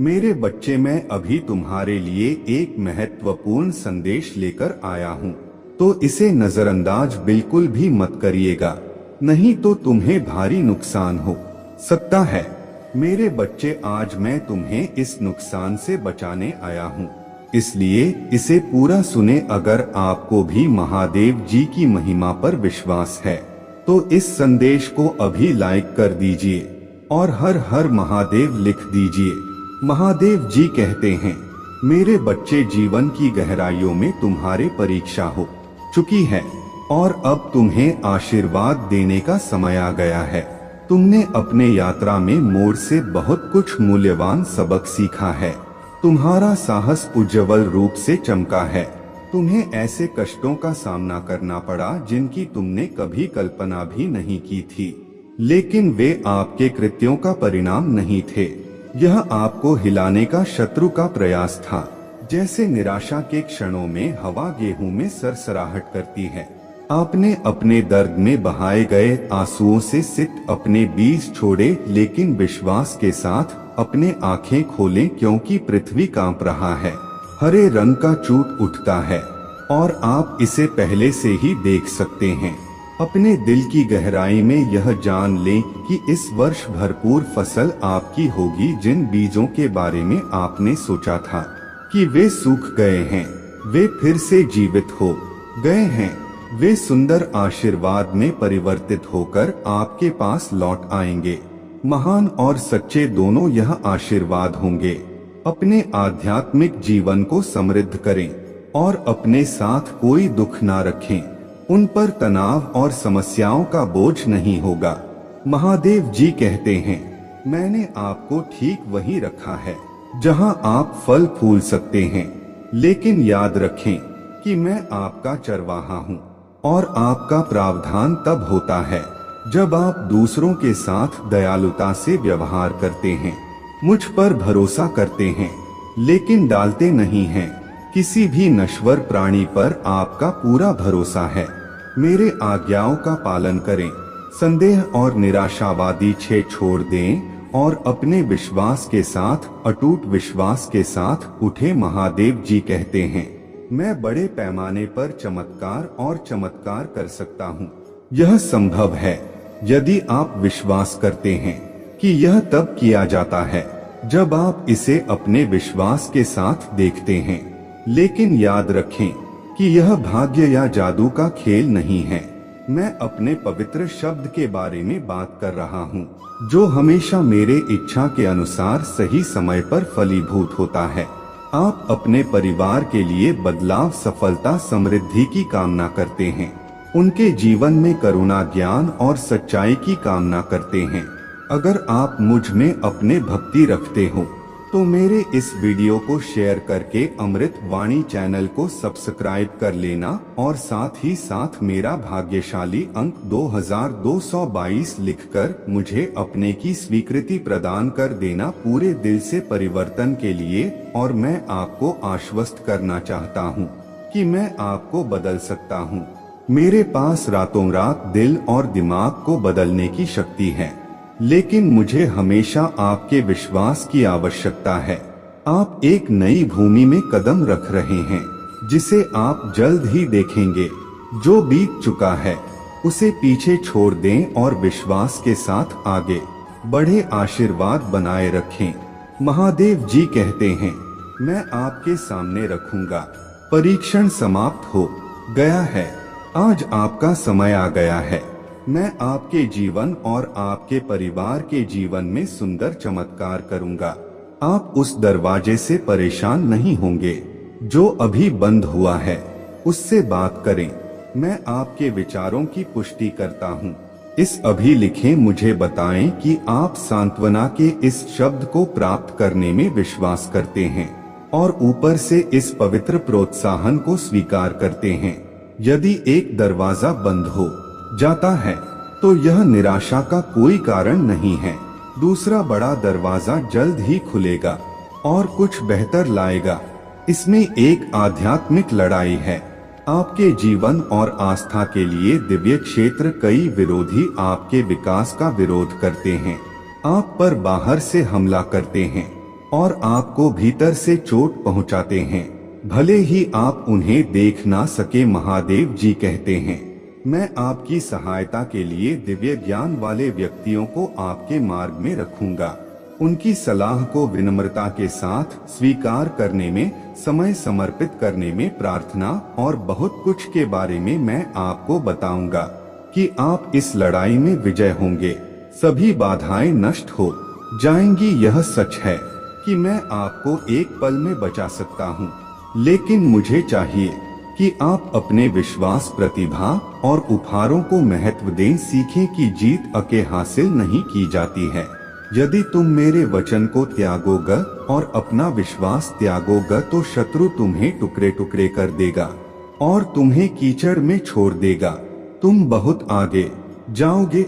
मेरे बच्चे, मैं अभी तुम्हारे लिए एक महत्वपूर्ण संदेश लेकर आया हूँ, तो इसे नजरअंदाज बिल्कुल भी मत करिएगा, नहीं तो तुम्हें भारी नुकसान हो सकता है। मेरे बच्चे, आज मैं तुम्हें इस नुकसान से बचाने आया हूँ, इसलिए इसे पूरा सुने। अगर आपको भी महादेव जी की महिमा पर विश्वास है तो इस संदेश को अभी लाइक कर दीजिए और हर हर महादेव लिख दीजिए। महादेव जी कहते हैं, मेरे बच्चे, जीवन की गहराइयों में तुम्हारे परीक्षा हो चुकी है और अब तुम्हें आशीर्वाद देने का समय आ गया है। तुमने अपने यात्रा में मोड़ से बहुत कुछ मूल्यवान सबक सीखा है। तुम्हारा साहस उज्जवल रूप से चमका है। तुम्हें ऐसे कष्टों का सामना करना पड़ा जिनकी तुमने कभी कल्पना भी नहीं की थी, लेकिन वे आपके कृत्यों का परिणाम नहीं थे। यह आपको हिलाने का शत्रु का प्रयास था। जैसे निराशा के क्षणों में हवा गेहूं में सरसराहट करती है। आपने अपने दर्द में बहाए गए आंसुओं से सित अपने बीज छोड़े, लेकिन विश्वास के साथ अपने आंखें खोलें, क्योंकि पृथ्वी कांप रहा है। हरे रंग का चूट उठता है और आप इसे पहले से ही देख सकते हैं। अपने दिल की गहराई में यह जान लें कि इस वर्ष भरपूर फसल आपकी होगी। जिन बीजों के बारे में आपने सोचा था कि वे सूख गए हैं, वे फिर से जीवित हो गए हैं। वे सुंदर आशीर्वाद में परिवर्तित होकर आपके पास लौट आएंगे। महान और सच्चे दोनों यह आशीर्वाद होंगे। अपने आध्यात्मिक जीवन को समृद्ध करें और अपने साथ कोई दुख ना रखें। उन पर तनाव और समस्याओं का बोझ नहीं होगा। महादेव जी कहते हैं, मैंने आपको ठीक वहीं रखा है जहां आप फल फूल सकते हैं, लेकिन याद रखें कि मैं आपका चरवाहा हूं और आपका प्रावधान तब होता है जब आप दूसरों के साथ दयालुता से व्यवहार करते हैं, मुझ पर भरोसा करते हैं, लेकिन डालते नहीं हैं। किसी भी नश्वर प्राणी पर आपका पूरा भरोसा है। मेरे आज्ञाओं का पालन करें, संदेह और निराशावादी छे छोड़ दें और अपने विश्वास के साथ, अटूट विश्वास के साथ उठे। महादेव जी कहते हैं, मैं बड़े पैमाने पर चमत्कार कर सकता हूँ। यह संभव है यदि आप विश्वास करते हैं कि यह तब किया जाता है जब आप इसे अपने विश्वास के साथ देखते हैं। लेकिन याद रखें कि यह भाग्य या जादू का खेल नहीं है। मैं अपने पवित्र शब्द के बारे में बात कर रहा हूँ, जो हमेशा मेरे इच्छा के अनुसार सही समय पर फलीभूत होता है। आप अपने परिवार के लिए बदलाव, सफलता, समृद्धि की कामना करते हैं। उनके जीवन में करुणा, ज्ञान और सच्चाई की कामना करते हैं। अगर आप मुझ में अपने भक्ति रखते हो तो मेरे इस वीडियो को शेयर करके अमृत वाणी चैनल को सब्सक्राइब कर लेना और साथ ही साथ मेरा भाग्यशाली अंक 2222 लिखकर मुझे अपने की स्वीकृति प्रदान कर देना, पूरे दिल से परिवर्तन के लिए। और मैं आपको आश्वस्त करना चाहता हूँ कि मैं आपको बदल सकता हूँ। मेरे पास रातों रात दिल और दिमाग को बदलने की शक्ति है, लेकिन मुझे हमेशा आपके विश्वास की आवश्यकता है। आप एक नई भूमि में कदम रख रहे हैं, जिसे आप जल्द ही देखेंगे। जो बीत चुका है उसे पीछे छोड़ दें और विश्वास के साथ आगे बढ़े। आशीर्वाद बनाए रखें। महादेव जी कहते हैं, मैं आपके सामने रखूंगा। परीक्षण समाप्त हो गया है। आज आपका समय आ गया है। मैं आपके जीवन और आपके परिवार के जीवन में सुंदर चमत्कार करूंगा। आप उस दरवाजे से परेशान नहीं होंगे जो अभी बंद हुआ है, उससे बात करें। मैं आपके विचारों की पुष्टि करता हूँ। इस अभी लिखें, मुझे बताएं कि आप सांत्वना के इस शब्द को प्राप्त करने में विश्वास करते हैं और ऊपर से इस पवित्र प्रोत्साहन को स्वीकार करते हैं। यदि एक दरवाजा बंद हो जाता है तो यह निराशा का कोई कारण नहीं है। दूसरा बड़ा दरवाजा जल्द ही खुलेगा और कुछ बेहतर लाएगा। इसमें एक आध्यात्मिक लड़ाई है। आपके जीवन और आस्था के लिए दिव्य क्षेत्र। कई विरोधी आपके विकास का विरोध करते हैं, आप पर बाहर से हमला करते हैं, और आपको भीतर से चोट पहुंचाते हैं, भले ही आप उन्हें देख ना सके। महादेव जी कहते हैं, मैं आपकी सहायता के लिए दिव्य ज्ञान वाले व्यक्तियों को आपके मार्ग में रखूंगा। उनकी सलाह को विनम्रता के साथ स्वीकार करने में, समय समर्पित करने में, प्रार्थना और बहुत कुछ के बारे में मैं आपको बताऊंगा कि आप इस लड़ाई में विजय होंगे। सभी बाधाएं नष्ट हो जाएंगी। यह सच है कि मैं आपको एक पल में बचा सकता हूँ, लेकिन मुझे चाहिए कि आप अपने विश्वास, प्रतिभा और उपहारों को महत्व दें। सीखें कि जीत अकेले हासिल नहीं की जाती है। यदि तुम मेरे वचन को त्यागोगे और अपना विश्वास त्यागोगे तो शत्रु तुम्हें टुकड़े टुकड़े कर देगा और तुम्हें कीचड़ में छोड़ देगा। तुम बहुत आगे जाओगे,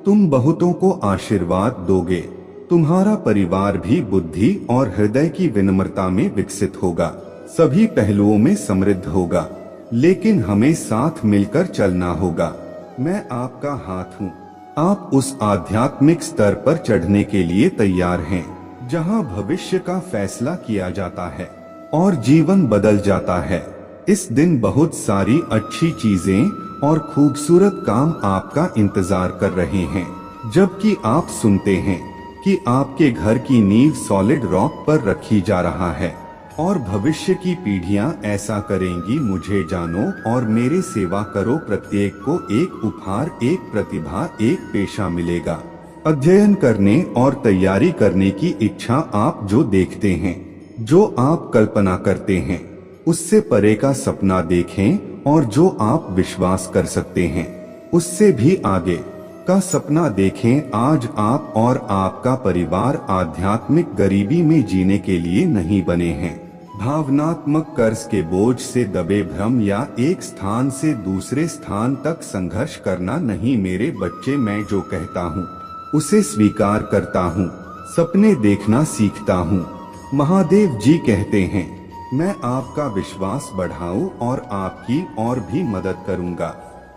तुम बहुतों को आशीर्वाद दोगे। तुम्हारा परिवार भी बुद्धि और हृदय की विनम्रता में विकसित होगा, सभी पहलुओं में समृद्ध होगा। लेकिन हमें साथ मिलकर चलना होगा। मैं आपका हाथ हूँ। आप उस आध्यात्मिक स्तर पर चढ़ने के लिए तैयार हैं जहाँ भविष्य का फैसला किया जाता है और जीवन बदल जाता है। इस दिन बहुत सारी अच्छी चीजें और खूबसूरत काम आपका इंतजार कर रहे हैं, जबकि आप सुनते हैं कि आपके घर की नींव सॉलिड रॉक पर रखी जा रहा है और भविष्य की पीढ़ियां ऐसा करेंगी। मुझे जानो और मेरे सेवा करो। प्रत्येक को एक उपहार, एक प्रतिभा, एक पेशा मिलेगा। अध्ययन करने और तैयारी करने की इच्छा आप जो देखते हैं, जो आप कल्पना करते हैं, उससे परे का सपना देखें और जो आप विश्वास कर सकते हैं उससे भी आगे का सपना देखें। आज आप और आपका परिवार आध्यात्मिक गरीबी में जीने के लिए नहीं बने हैं। भावनात्मक कर्ज के बोझ से दबे भ्रम या एक स्थान से दूसरे स्थान तक संघर्ष करना नहीं। मेरे बच्चे, मैं जो कहता हूँ उसे स्वीकार करता हूँ, सपने देखना सीखता हूँ। महादेव जी कहते हैं, मैं आपका विश्वास बढ़ाऊं और आपकी और भी मदद करूंगा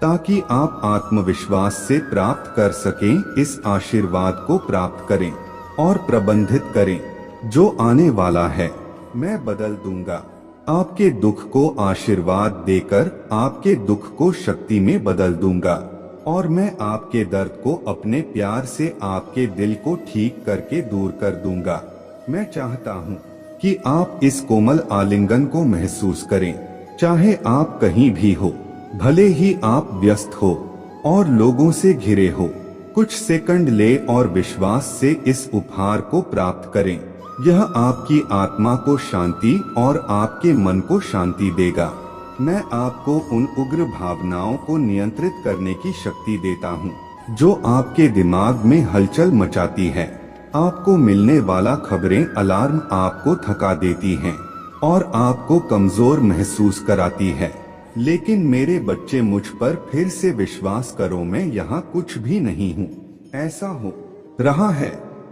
ताकि आप आत्मविश्वास से प्राप्त कर सकें। इस आशीर्वाद को प्राप्त करें और प्रबंधित करें। जो आने वाला है मैं बदल दूंगा। आपके दुख को आशीर्वाद देकर आपके दुख को शक्ति में बदल दूंगा और मैं आपके दर्द को अपने प्यार से आपके दिल को ठीक करके दूर कर दूंगा। मैं चाहता हूँ कि आप इस कोमल आलिंगन को महसूस करें, चाहे आप कहीं भी हो, भले ही आप व्यस्त हो और लोगों से घिरे हो। कुछ सेकंड ले और विश्वास से इस उपहार को प्राप्त करें। यह आपकी आत्मा को शांति और आपके मन को शांति देगा। मैं आपको उन उग्र भावनाओं को नियंत्रित करने की शक्ति देता हूँ जो आपके दिमाग में हलचल मचाती है। आपको मिलने वाला खबरें, अलार्म आपको थका देती हैं और आपको कमजोर महसूस कराती है। लेकिन मेरे बच्चे, मुझ पर फिर से विश्वास करो, मैं यहाँ कुछ भी नहीं हूँ। ऐसा हो रहा है।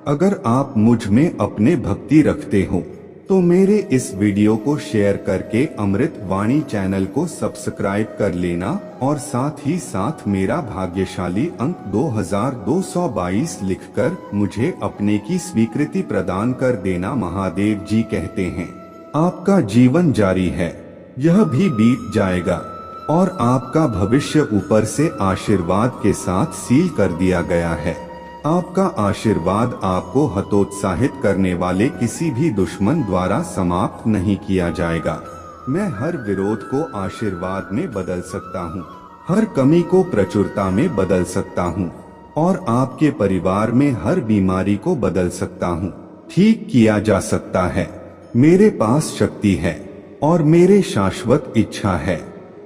अगर आप मुझ में अपने भक्ति रखते हो तो मेरे इस वीडियो को शेयर करके अमृत वाणी चैनल को सब्सक्राइब कर लेना और साथ ही साथ मेरा भाग्यशाली अंक 2222 लिखकर मुझे अपने की स्वीकृति प्रदान कर देना। महादेव जी कहते हैं, आपका जीवन जारी है, यह भी बीत जाएगा और आपका भविष्य ऊपर से आशीर्वाद के साथ सील कर दिया गया है। आपका आशीर्वाद आपको हतोत्साहित करने वाले किसी भी दुश्मन द्वारा समाप्त नहीं किया जाएगा। मैं हर विरोध को आशीर्वाद में बदल सकता हूँ, हर कमी को प्रचुरता में बदल सकता हूँ और आपके परिवार में हर बीमारी को बदल सकता हूँ, ठीक किया जा सकता है। मेरे पास शक्ति है और मेरे शाश्वत इच्छा है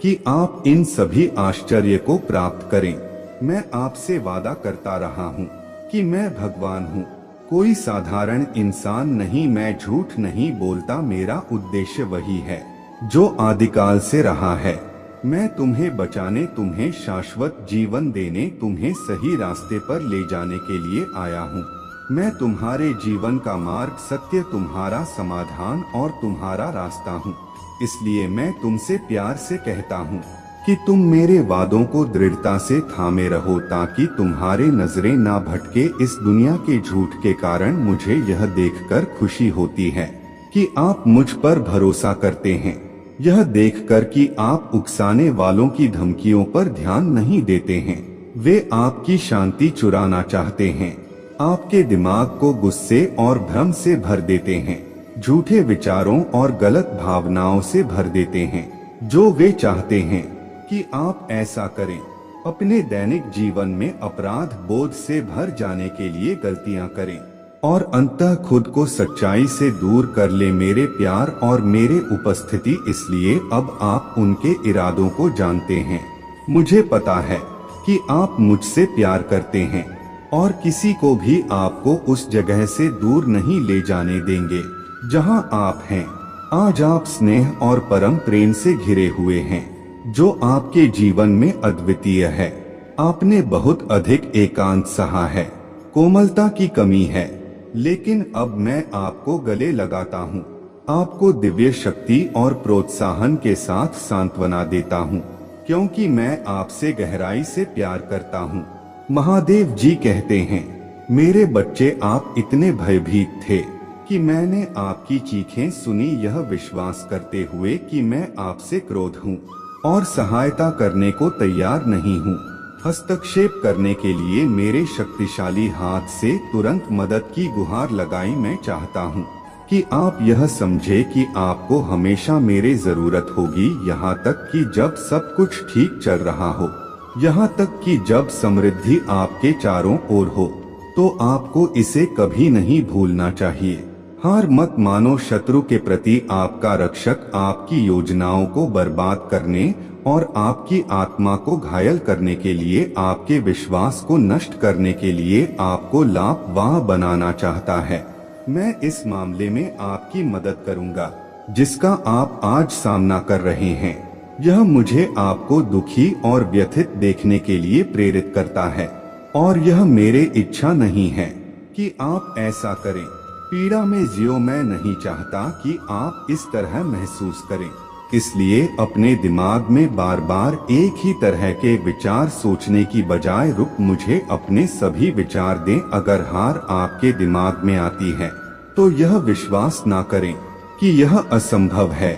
कि आप इन सभी आश्चर्य को प्राप्त करें। मैं आपसे वादा करता रहा हूँ कि मैं भगवान हूँ, कोई साधारण इंसान नहीं। मैं झूठ नहीं बोलता, मेरा उद्देश्य वही है जो आदिकाल से रहा है। मैं तुम्हें बचाने, तुम्हें शाश्वत जीवन देने, तुम्हें सही रास्ते पर ले जाने के लिए आया हूँ। मैं तुम्हारे जीवन का मार्ग, सत्य, तुम्हारा समाधान और तुम्हारा रास्ता हूँ। इसलिए मैं तुमसे प्यार से कहता हूँ कि तुम मेरे वादों को दृढ़ता से थामे रहो ताकि तुम्हारे नजरें ना भटके। इस दुनिया के झूठ के कारण मुझे यह देखकर खुशी होती है कि आप मुझ पर भरोसा करते हैं। यह देखकर कि आप उकसाने वालों की धमकियों पर ध्यान नहीं देते हैं, वे आपकी शांति चुराना चाहते हैं, आपके दिमाग को गुस्से और भ्रम से भर देते हैं, झूठे विचारों और गलत भावनाओं से भर देते हैं। जो वे चाहते हैं कि आप ऐसा करें, अपने दैनिक जीवन में अपराध बोध से भर जाने के लिए गलतियां करें और अंततः खुद को सच्चाई से दूर कर ले। मेरे प्यार और मेरे उपस्थिति, इसलिए अब आप उनके इरादों को जानते हैं। मुझे पता है कि आप मुझसे प्यार करते हैं और किसी को भी आपको उस जगह से दूर नहीं ले जाने देंगे जहां आप हैं। आज आप स्नेह और परम प्रेम से घिरे हुए हैं, जो आपके जीवन में अद्वितीय है। आपने बहुत अधिक एकांत सहा है, कोमलता की कमी है, लेकिन अब मैं आपको गले लगाता हूँ। आपको दिव्य शक्ति और प्रोत्साहन के साथ सांत्वना देता हूँ, क्योंकि मैं आपसे गहराई से प्यार करता हूँ। महादेव जी कहते हैं, मेरे बच्चे, आप इतने भयभीत थे कि मैंने आपकी चीखें सुनी, यह विश्वास करते हुए कि मैं आपसे क्रोध हूँ और सहायता करने को तैयार नहीं हूँ। हस्तक्षेप करने के लिए मेरे शक्तिशाली हाथ से तुरंत मदद की गुहार लगाई। मैं चाहता हूँ कि आप यह समझे कि आपको हमेशा मेरी जरूरत होगी, यहाँ तक कि जब सब कुछ ठीक चल रहा हो, यहाँ तक कि जब समृद्धि आपके चारों ओर हो, तो आपको इसे कभी नहीं भूलना चाहिए। हार मत मानो। शत्रु के प्रति आपका रक्षक आपकी योजनाओं को बर्बाद करने और आपकी आत्मा को घायल करने के लिए, आपके विश्वास को नष्ट करने के लिए आपको लापरवाह बनाना चाहता है। मैं इस मामले में आपकी मदद करूंगा जिसका आप आज सामना कर रहे हैं। यह मुझे आपको दुखी और व्यथित देखने के लिए प्रेरित करता है और यह मेरी इच्छा नहीं है कि आप ऐसा करें। पीड़ा में जियो। मैं नहीं चाहता कि आप इस तरह महसूस करें, इसलिए अपने दिमाग में बार बार एक ही तरह के विचार सोचने की बजाय मुझे अपने सभी विचार दें। अगर हार आपके दिमाग में आती है तो यह विश्वास ना करें कि यह असंभव है।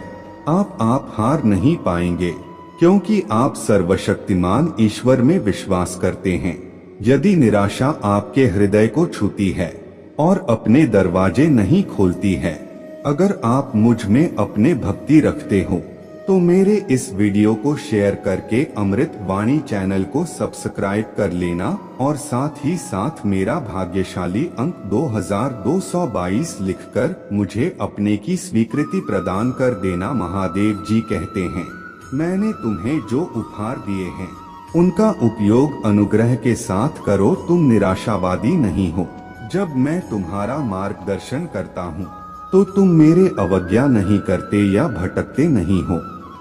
आप हार नहीं पाएंगे, क्योंकि आप सर्वशक्तिमान ईश्वर में विश्वास करते हैं। यदि निराशा आपके हृदय को छूती है और अपने दरवाजे नहीं खोलती है, अगर आप मुझ में अपने भक्ति रखते हो, तो मेरे इस वीडियो को शेयर करके अमृत वाणी चैनल को सब्सक्राइब कर लेना और साथ ही साथ मेरा भाग्यशाली अंक 2222 लिखकर मुझे अपने की स्वीकृति प्रदान कर देना। महादेव जी कहते हैं, मैंने तुम्हें जो उपहार दिए हैं उनका उपयोग अनुग्रह के साथ करो। तुम निराशावादी नहीं हो। जब मैं तुम्हारा मार्गदर्शन करता हूँ तो तुम मेरे अवज्ञा नहीं करते या भटकते नहीं हो।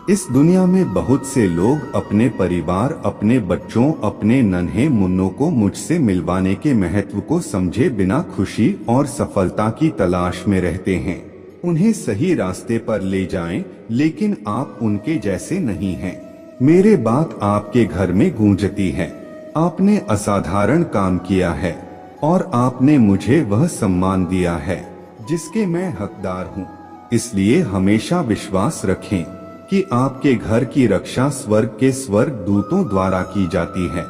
इस दुनिया में बहुत से लोग अपने परिवार, अपने बच्चों, अपने नन्हे मुन्नों को मुझसे मिलवाने के महत्व को समझे बिना खुशी और सफलता की तलाश में रहते हैं। उन्हें सही रास्ते पर ले जाएं, लेकिन आप उनके जैसे नहीं हैं। मेरे बात आपके घर में गूंजती है। आपने असाधारण काम किया है और आपने मुझे वह सम्मान दिया है जिसके मैं हकदार हूँ। इसलिए हमेशा विश्वास रखें कि आपके घर की रक्षा स्वर्ग के स्वर्ग दूतों द्वारा की जाती है।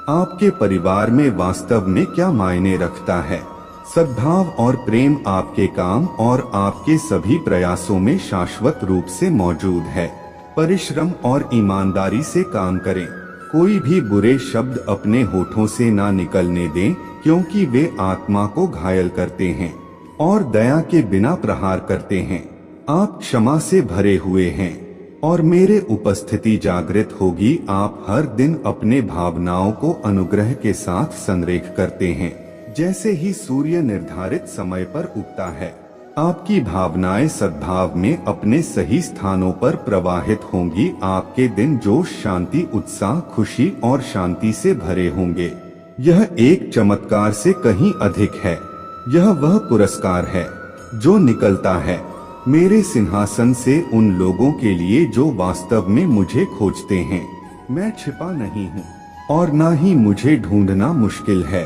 आपके परिवार में वास्तव में क्या मायने रखता है? सद्भाव और प्रेम आपके काम और आपके सभी प्रयासों में शाश्वत रूप से मौजूद है। परिश्रम और ईमानदारी से काम करें। कोई भी बुरे शब्द अपने होठों से ना निकलने दें, क्योंकि वे आत्मा को घायल करते हैं और दया के बिना प्रहार करते हैं। आप क्षमा से भरे हुए हैं और मेरे उपस्थिति जागृत होगी। आप हर दिन अपने भावनाओं को अनुग्रह के साथ संरेख करते हैं। जैसे ही सूर्य निर्धारित समय पर उगता है, आपकी भावनाएं सद्भाव में अपने सही स्थानों पर प्रवाहित होंगी। आपके दिन जोश, शांति, उत्साह, खुशी और शांति से भरे होंगे। यह एक चमत्कार से कहीं अधिक है। यह वह पुरस्कार है जो निकलता है मेरे सिंहासन से उन लोगों के लिए जो वास्तव में मुझे खोजते हैं। मैं छिपा नहीं हूँ और ना ही मुझे ढूंढना मुश्किल है।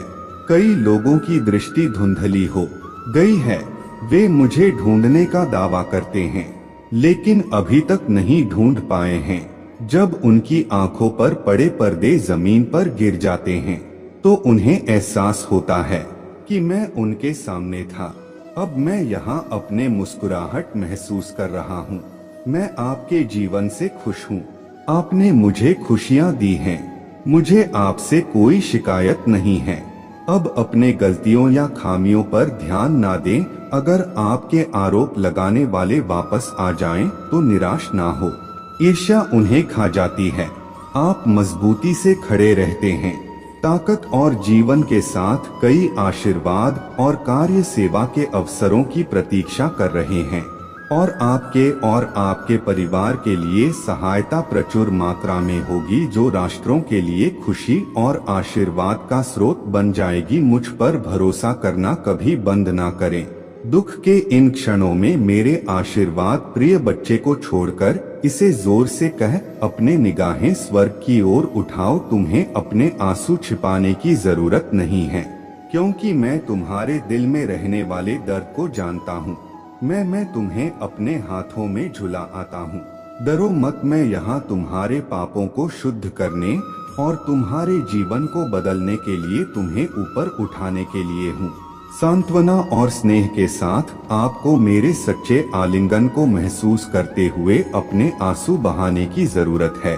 कई लोगों की दृष्टि धुंधली हो गई है, वे मुझे ढूंढने का दावा करते हैं, लेकिन अभी तक नहीं ढूंढ पाए हैं। जब उनकी आंखों पर पड़े पर्दे जमीन पर गिर जाते हैं तो उन्हें एहसास होता है कि मैं उनके सामने था। अब मैं यहाँ अपने मुस्कुराहट महसूस कर रहा हूँ। मैं आपके जीवन से खुश हूँ। आपने मुझे खुशियाँ दी हैं। मुझे आपसे कोई शिकायत नहीं है। अब अपने गलतियों या खामियों पर ध्यान ना दें। अगर आपके आरोप लगाने वाले वापस आ जाएं तो निराश ना हो। ईर्ष्या उन्हें खा जाती है। आप मजबूती से खड़े रहते हैं। ताकत और जीवन के साथ कई आशीर्वाद और कार्य सेवा के अवसरों की प्रतीक्षा कर रहे हैं और आपके परिवार के लिए सहायता प्रचुर मात्रा में होगी, जो राष्ट्रों के लिए खुशी और आशीर्वाद का स्रोत बन जाएगी। मुझ पर भरोसा करना कभी बंद ना करें। दुख के इन क्षणों में मेरे आशीर्वाद प्रिय बच्चे को छोड़कर इसे जोर से कह, अपने निगाहें स्वर्ग की ओर उठाओ। तुम्हें अपने आंसू छिपाने की जरूरत नहीं है, क्योंकि मैं तुम्हारे दिल में रहने वाले दर्द को जानता हूँ। मैं तुम्हें अपने हाथों में झुला आता हूँ। डरो मत, मैं यहाँ तुम्हारे पापों को शुद्ध करने और तुम्हारे जीवन को बदलने के लिए तुम्हें ऊपर उठाने के लिए हूँ। सांत्वना और स्नेह के साथ आपको मेरे सच्चे आलिंगन को महसूस करते हुए अपने आंसू बहाने की जरूरत है।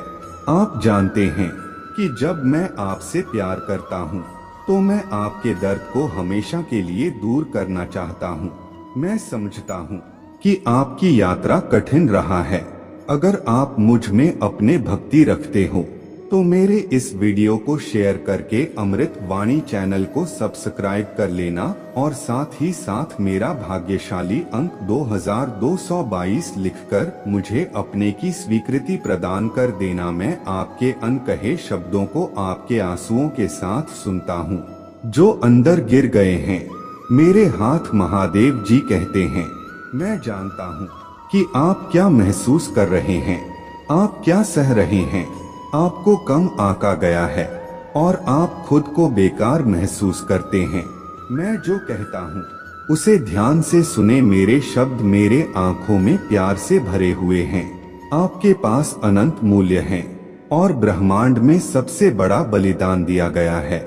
आप जानते हैं कि जब मैं आपसे प्यार करता हूँ तो मैं आपके दर्द को हमेशा के लिए दूर करना चाहता हूँ। मैं समझता हूँ कि आपकी यात्रा कठिन रहा है। अगर आप मुझ में अपने भक्ति रखते हो तो मेरे इस वीडियो को शेयर करके अमृत वाणी चैनल को सब्सक्राइब कर लेना और साथ ही साथ मेरा भाग्यशाली अंक 2222 लिखकर मुझे अपने की स्वीकृति प्रदान कर देना। मैं आपके अनकहे शब्दों को आपके आंसुओं के साथ सुनता हूँ जो अंदर गिर गए हैं। मेरे हाथ महादेव जी कहते हैं। मैं जानता हूँ कि आप क्या महसूस कर रहे हैं, आप क्या सह रहे हैं। आपको कम आंका गया है और आप खुद को बेकार महसूस करते हैं। मैं जो कहता हूँ उसे ध्यान से सुने। मेरे शब्द मेरे आंखों में प्यार से भरे हुए हैं। आपके पास अनंत मूल्य है और ब्रह्मांड में सबसे बड़ा बलिदान दिया गया है।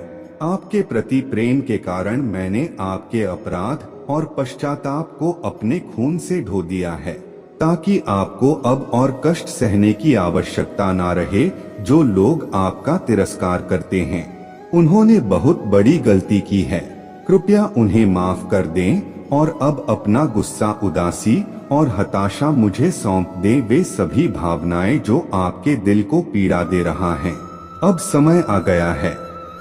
आपके प्रति प्रेम के कारण मैंने आपके अपराध और पश्चाताप को अपने खून से धो दिया है, ताकि आपको अब और कष्ट सहने की आवश्यकता ना रहे। जो लोग आपका तिरस्कार करते हैं उन्होंने बहुत बड़ी गलती की है। कृपया उन्हें माफ कर दें और अब अपना गुस्सा, उदासी और हताशा मुझे सौंप दें। वे सभी भावनाएं जो आपके दिल को पीड़ा दे रहा है। अब समय आ गया है।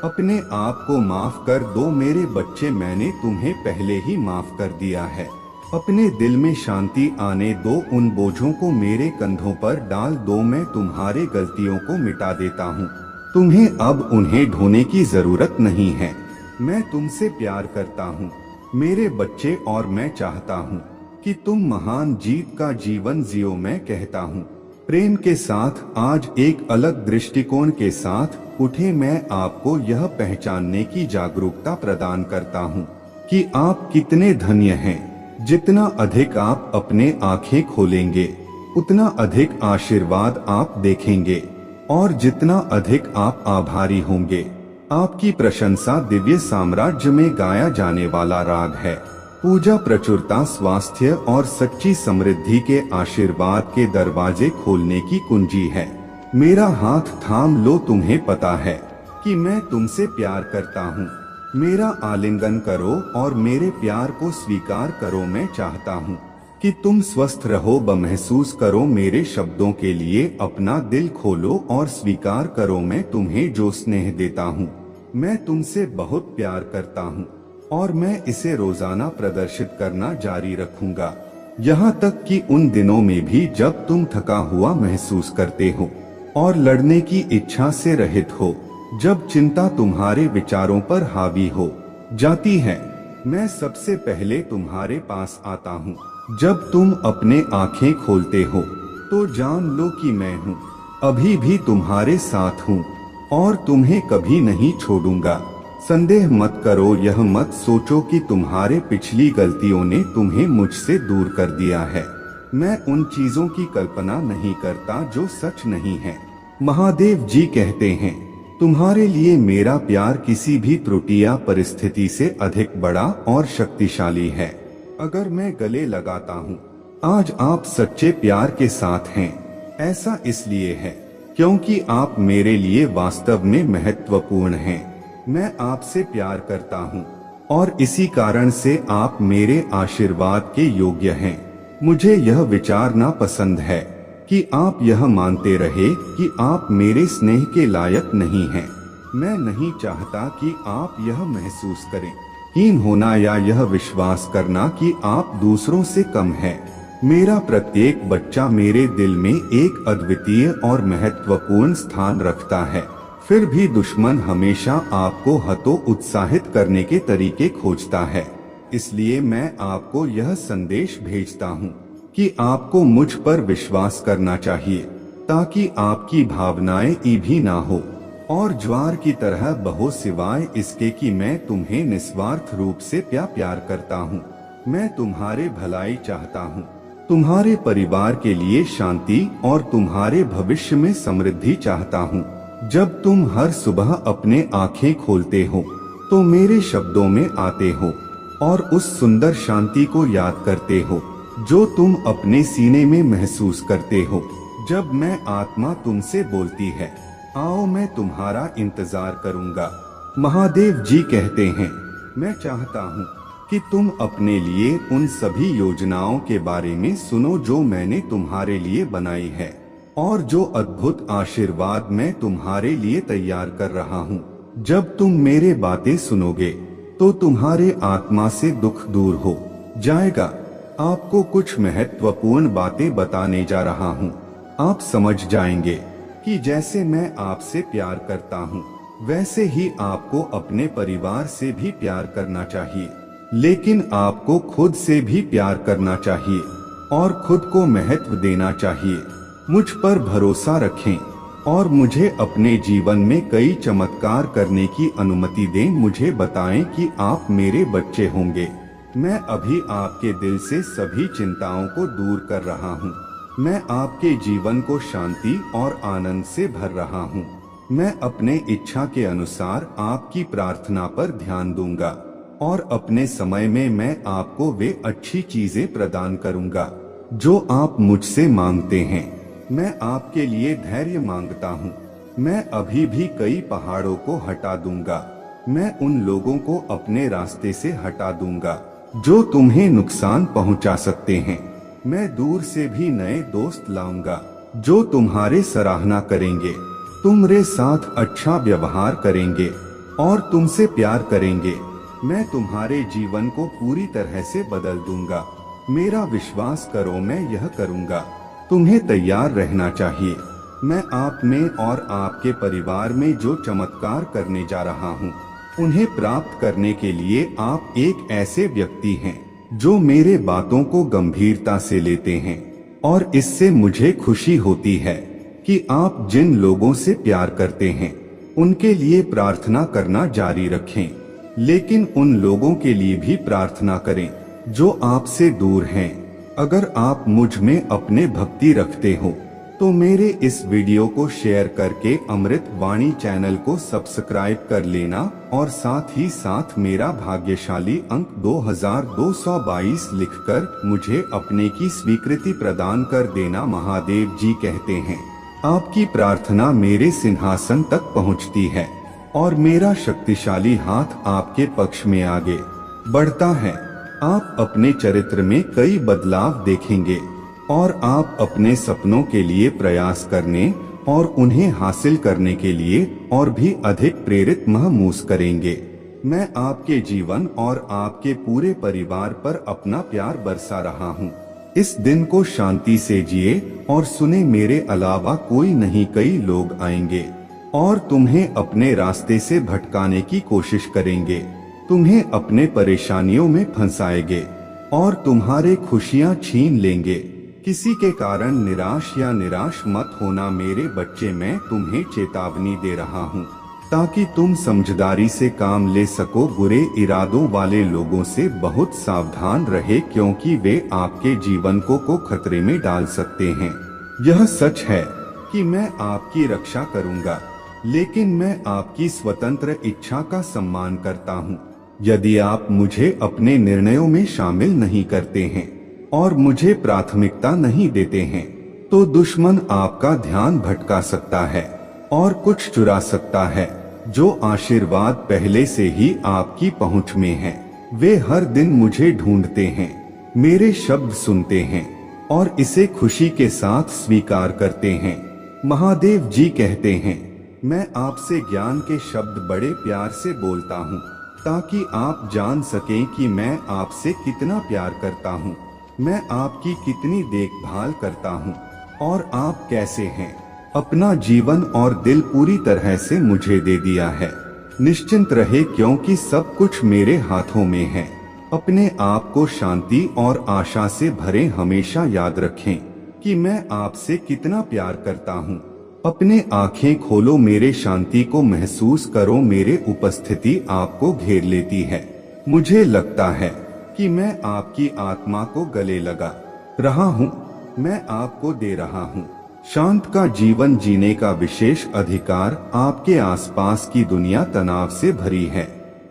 अपने आप को माफ कर दो मेरे बच्चे। मैंने तुम्हें पहले ही माफ कर दिया है। अपने दिल में शांति आने दो। उन बोझों को मेरे कंधों पर डाल दो। मैं तुम्हारे गलतियों को मिटा देता हूँ। तुम्हें अब उन्हें ढोने की जरूरत नहीं है। मैं तुमसे प्यार करता हूँ मेरे बच्चे, और मैं चाहता हूँ कि तुम महान जीत का जीवन जियो। मैं कहता हूँ प्रेम के साथ आज एक अलग दृष्टिकोण के साथ उठे। मैं आपको यह पहचानने की जागरूकता प्रदान करता हूँ कि आप कितने धन्य हैं। जितना अधिक आप अपने आंखें खोलेंगे उतना अधिक आशीर्वाद आप देखेंगे, और जितना अधिक आप आभारी होंगे। आपकी प्रशंसा दिव्य साम्राज्य में गाया जाने वाला राग है। पूजा प्रचुरता, स्वास्थ्य और सच्ची समृद्धि के आशीर्वाद के दरवाजे खोलने की कुंजी है। मेरा हाथ थाम लो। तुम्हें पता है कि मैं तुमसे प्यार करता हूँ। मेरा आलिंगन करो और मेरे प्यार को स्वीकार करो। मैं चाहता हूँ कि तुम स्वस्थ रहो। महसूस करो मेरे शब्दों के लिए अपना दिल खोलो और स्वीकार करो मैं तुम्हें जो स्नेह देता हूँ। मैं तुमसे बहुत प्यार करता हूँ और मैं इसे रोजाना प्रदर्शित करना जारी रखूंगा, यहाँ तक कि उन दिनों में भी जब तुम थका हुआ महसूस करते हो और लड़ने की इच्छा से रहित हो, जब चिंता तुम्हारे विचारों पर हावी हो जाती है। मैं सबसे पहले तुम्हारे पास आता हूँ। जब तुम अपने आंखें खोलते हो तो जान लो कि मैं हूँ, अभी भी तुम्हारे साथ हूँ और तुम्हें कभी नहीं छोड़ूंगा। संदेह मत करो, यह मत सोचो कि तुम्हारे पिछली गलतियों ने तुम्हें मुझसे दूर कर दिया है। मैं उन चीजों की कल्पना नहीं करता जो सच नहीं है। महादेव जी कहते हैं, तुम्हारे लिए मेरा प्यार किसी भी त्रुटि या परिस्थिति से अधिक बड़ा और शक्तिशाली है। अगर मैं गले लगाता हूँ, आज आप सच्चे प्यार के साथ हैं। ऐसा इसलिए है क्योंकि आप मेरे लिए वास्तव में महत्वपूर्ण हैं। मैं आपसे प्यार करता हूँ और इसी कारण से आप मेरे आशीर्वाद के योग्य हैं। मुझे यह विचारना पसंद है कि आप यह मानते रहे कि आप मेरे स्नेह के लायक नहीं हैं। मैं नहीं चाहता कि आप यह महसूस करें हीन होना या यह विश्वास करना कि आप दूसरों से कम हैं। मेरा प्रत्येक बच्चा मेरे दिल में एक अद्वितीय और महत्वपूर्ण स्थान रखता है। फिर भी दुश्मन हमेशा आपको हतोत्साहित करने के तरीके खोजता है। इसलिए मैं आपको यह संदेश भेजता हूँ कि आपको मुझ पर विश्वास करना चाहिए ताकि आपकी भावनाएं ईभी ना हो और ज्वार की तरह बहो, सिवाय इसके कि मैं तुम्हें निस्वार्थ रूप से प्यार करता हूँ। मैं तुम्हारे भलाई चाहता हूँ, तुम्हारे परिवार के लिए शांति और तुम्हारे भविष्य में समृद्धि चाहता हूँ। जब तुम हर सुबह अपने आंखें खोलते हो तो मेरे शब्दों में आते हो और उस सुंदर शांति को याद करते हो जो तुम अपने सीने में महसूस करते हो। जब मैं आत्मा तुमसे बोलती है, आओ मैं तुम्हारा इंतजार करूंगा। महादेव जी कहते हैं, मैं चाहता हूँ कि तुम अपने लिए उन सभी योजनाओं के बारे में सुनो जो मैंने तुम्हारे लिए बनाई है और जो अद्भुत आशीर्वाद मैं तुम्हारे लिए तैयार कर रहा हूँ। जब तुम मेरे बातें सुनोगे तो तुम्हारे आत्मा से दुख दूर हो जाएगा। आपको कुछ महत्वपूर्ण बातें बताने जा रहा हूँ। आप समझ जाएंगे कि जैसे मैं आपसे प्यार करता हूँ वैसे ही आपको अपने परिवार से भी प्यार करना चाहिए, लेकिन आपको खुद से भी प्यार करना चाहिए और खुद को महत्व देना चाहिए। मुझ पर भरोसा रखें और मुझे अपने जीवन में कई चमत्कार करने की अनुमति दें। मुझे बताएं कि आप मेरे बच्चे होंगे। मैं अभी आपके दिल से सभी चिंताओं को दूर कर रहा हूँ। मैं आपके जीवन को शांति और आनंद से भर रहा हूँ। मैं अपने इच्छा के अनुसार आपकी प्रार्थना पर ध्यान दूंगा और अपने समय में मैं आपको वे अच्छी चीजें प्रदान करूंगा जो आप मुझसे मांगते हैं। मैं आपके लिए धैर्य मांगता हूँ। मैं अभी भी कई पहाड़ों को हटा दूंगा। मैं उन लोगों को अपने रास्ते से हटा दूंगा जो तुम्हें नुकसान पहुंचा सकते हैं। मैं दूर से भी नए दोस्त लाऊंगा जो तुम्हारे सराहना करेंगे, तुम्हारे साथ अच्छा व्यवहार करेंगे और तुमसे प्यार करेंगे। मैं तुम्हारे जीवन को पूरी तरह से बदल दूंगा। मेरा विश्वास करो, मैं यह करूंगा। तुम्हें तैयार रहना चाहिए। मैं आप में और आपके परिवार में जो चमत्कार करने जा रहा हूँ उन्हें प्राप्त करने के लिए आप एक ऐसे व्यक्ति हैं जो मेरे बातों को गंभीरता से लेते हैं और इससे मुझे खुशी होती है कि आप जिन लोगों से प्यार करते हैं उनके लिए प्रार्थना करना जारी रखें, लेकिन उन लोगों के लिए भी प्रार्थना करें जो आपसे दूर हैं। अगर आप मुझ में अपने भक्ति रखते हो तो मेरे इस वीडियो को शेयर करके अमृत वाणी चैनल को सब्सक्राइब कर लेना और साथ ही साथ मेरा भाग्यशाली अंक 2222 लिखकर मुझे अपने की स्वीकृति प्रदान कर देना। महादेव जी कहते हैं, आपकी प्रार्थना मेरे सिंहासन तक पहुंचती है और मेरा शक्तिशाली हाथ आपके पक्ष में आगे बढ़ता है। आप अपने चरित्र में कई बदलाव देखेंगे और आप अपने सपनों के लिए प्रयास करने और उन्हें हासिल करने के लिए और भी अधिक प्रेरित महसूस करेंगे। मैं आपके जीवन और आपके पूरे परिवार पर अपना प्यार बरसा रहा हूँ। इस दिन को शांति से जिए और सुने, मेरे अलावा कोई नहीं। कई लोग आएंगे और तुम्हें अपने रास्ते से भटकाने की कोशिश करेंगे, तुम्हें अपने परेशानियों में फंसाएंगे और तुम्हारे खुशियाँ छीन लेंगे। किसी के कारण निराश मत होना मेरे बच्चे, मैं तुम्हें चेतावनी दे रहा हूँ ताकि तुम समझदारी से काम ले सको। बुरे इरादों वाले लोगों से बहुत सावधान रहे, क्योंकि वे आपके जीवन को खतरे में डाल सकते हैं। यह सच है कि मैं आपकी रक्षा करूंगा, लेकिन मैं आपकी स्वतंत्र इच्छा का सम्मान करता हूँ। यदि आप मुझे अपने निर्णयों में शामिल नहीं करते हैं और मुझे प्राथमिकता नहीं देते हैं, तो दुश्मन आपका ध्यान भटका सकता है और कुछ चुरा सकता है जो आशीर्वाद पहले से ही आपकी पहुंच में है। वे हर दिन मुझे ढूंढते हैं, मेरे शब्द सुनते हैं और इसे खुशी के साथ स्वीकार करते हैं। महादेव जी कहते हैं, मैं आपसे ज्ञान के शब्द बड़े प्यार से बोलता हूँ, ताकि आप जान सकें कि मैं आपसे कितना प्यार करता हूँ, मैं आपकी कितनी देखभाल करता हूँ और आप कैसे हैं। अपना जीवन और दिल पूरी तरह से मुझे दे दिया है। निश्चिंत रहे, क्योंकि सब कुछ मेरे हाथों में है। अपने आप को शांति और आशा से भरे हमेशा याद रखें कि मैं आपसे कितना प्यार करता हूँ। अपने आंखें खोलो, मेरे शांति को महसूस करो। मेरे उपस्थिति आपको घेर लेती है। मुझे लगता है कि मैं आपकी आत्मा को गले लगा रहा हूँ। मैं आपको दे रहा हूँ शांत का जीवन जीने का विशेष अधिकार। आपके आसपास की दुनिया तनाव से भरी है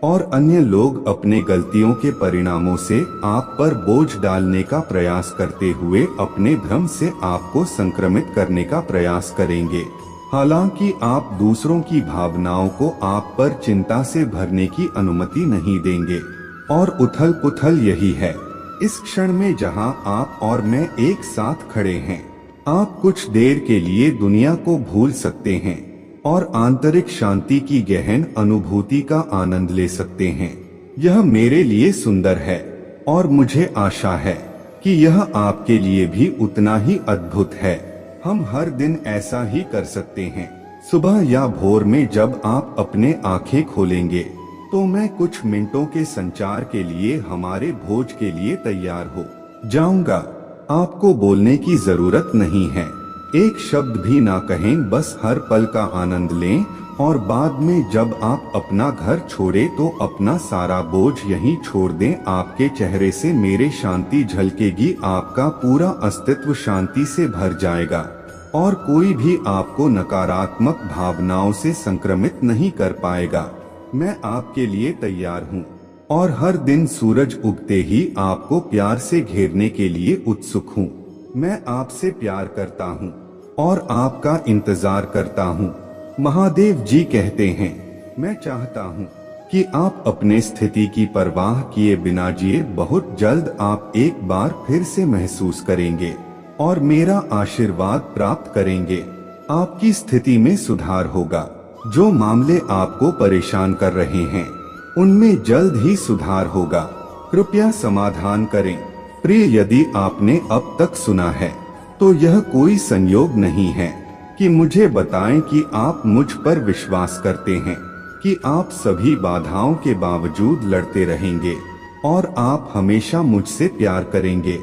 और अन्य लोग अपने गलतियों के परिणामों से आप पर बोझ डालने का प्रयास करते हुए अपने भ्रम से आपको संक्रमित करने का प्रयास करेंगे। हालांकि आप दूसरों की भावनाओं को आप पर चिंता से भरने की अनुमति नहीं देंगे। और उथल पुथल यही है इस क्षण में जहां आप और मैं एक साथ खड़े हैं। आप कुछ देर के लिए दुनिया को भूल सकते हैं और आंतरिक शांति की गहन अनुभूति का आनंद ले सकते हैं। यह मेरे लिए सुंदर है और मुझे आशा है कि यह आपके लिए भी उतना ही अद्भुत है। हम हर दिन ऐसा ही कर सकते हैं। सुबह या भोर में जब आप अपने आंखें खोलेंगे, तो मैं कुछ मिनटों के संचार के लिए हमारे भोज के लिए तैयार हो जाऊंगा। आपको बोलने की जरूरत नहीं है, एक शब्द भी ना कहें, बस हर पल का आनंद लें। और बाद में जब आप अपना घर छोड़े तो अपना सारा बोझ यहीं छोड़ दें। आपके चेहरे से मेरे शांति झलकेगी, आपका पूरा अस्तित्व शांति से भर जाएगा और कोई भी आपको नकारात्मक भावनाओं से संक्रमित नहीं कर पाएगा। मैं आपके लिए तैयार हूँ और हर दिन सूरज उगते ही आपको प्यार से घेरने के लिए उत्सुक हूँ। मैं आपसे प्यार करता हूँ और आपका इंतजार करता हूँ। महादेव जी कहते हैं, मैं चाहता हूँ कि आप अपने स्थिति की परवाह किए बिना जिए। बहुत जल्द आप एक बार फिर से महसूस करेंगे और मेरा आशीर्वाद प्राप्त करेंगे। आपकी स्थिति में सुधार होगा। जो मामले आपको परेशान कर रहे हैं, उनमें जल्द ही सुधार होगा। कृपया समाधान करें। प्रिय, यदि आपने अब तक सुना है तो यह कोई संयोग नहीं है कि मुझे बताएं कि आप मुझ पर विश्वास करते हैं कि आप सभी बाधाओं के बावजूद लड़ते रहेंगे और आप हमेशा मुझसे प्यार करेंगे।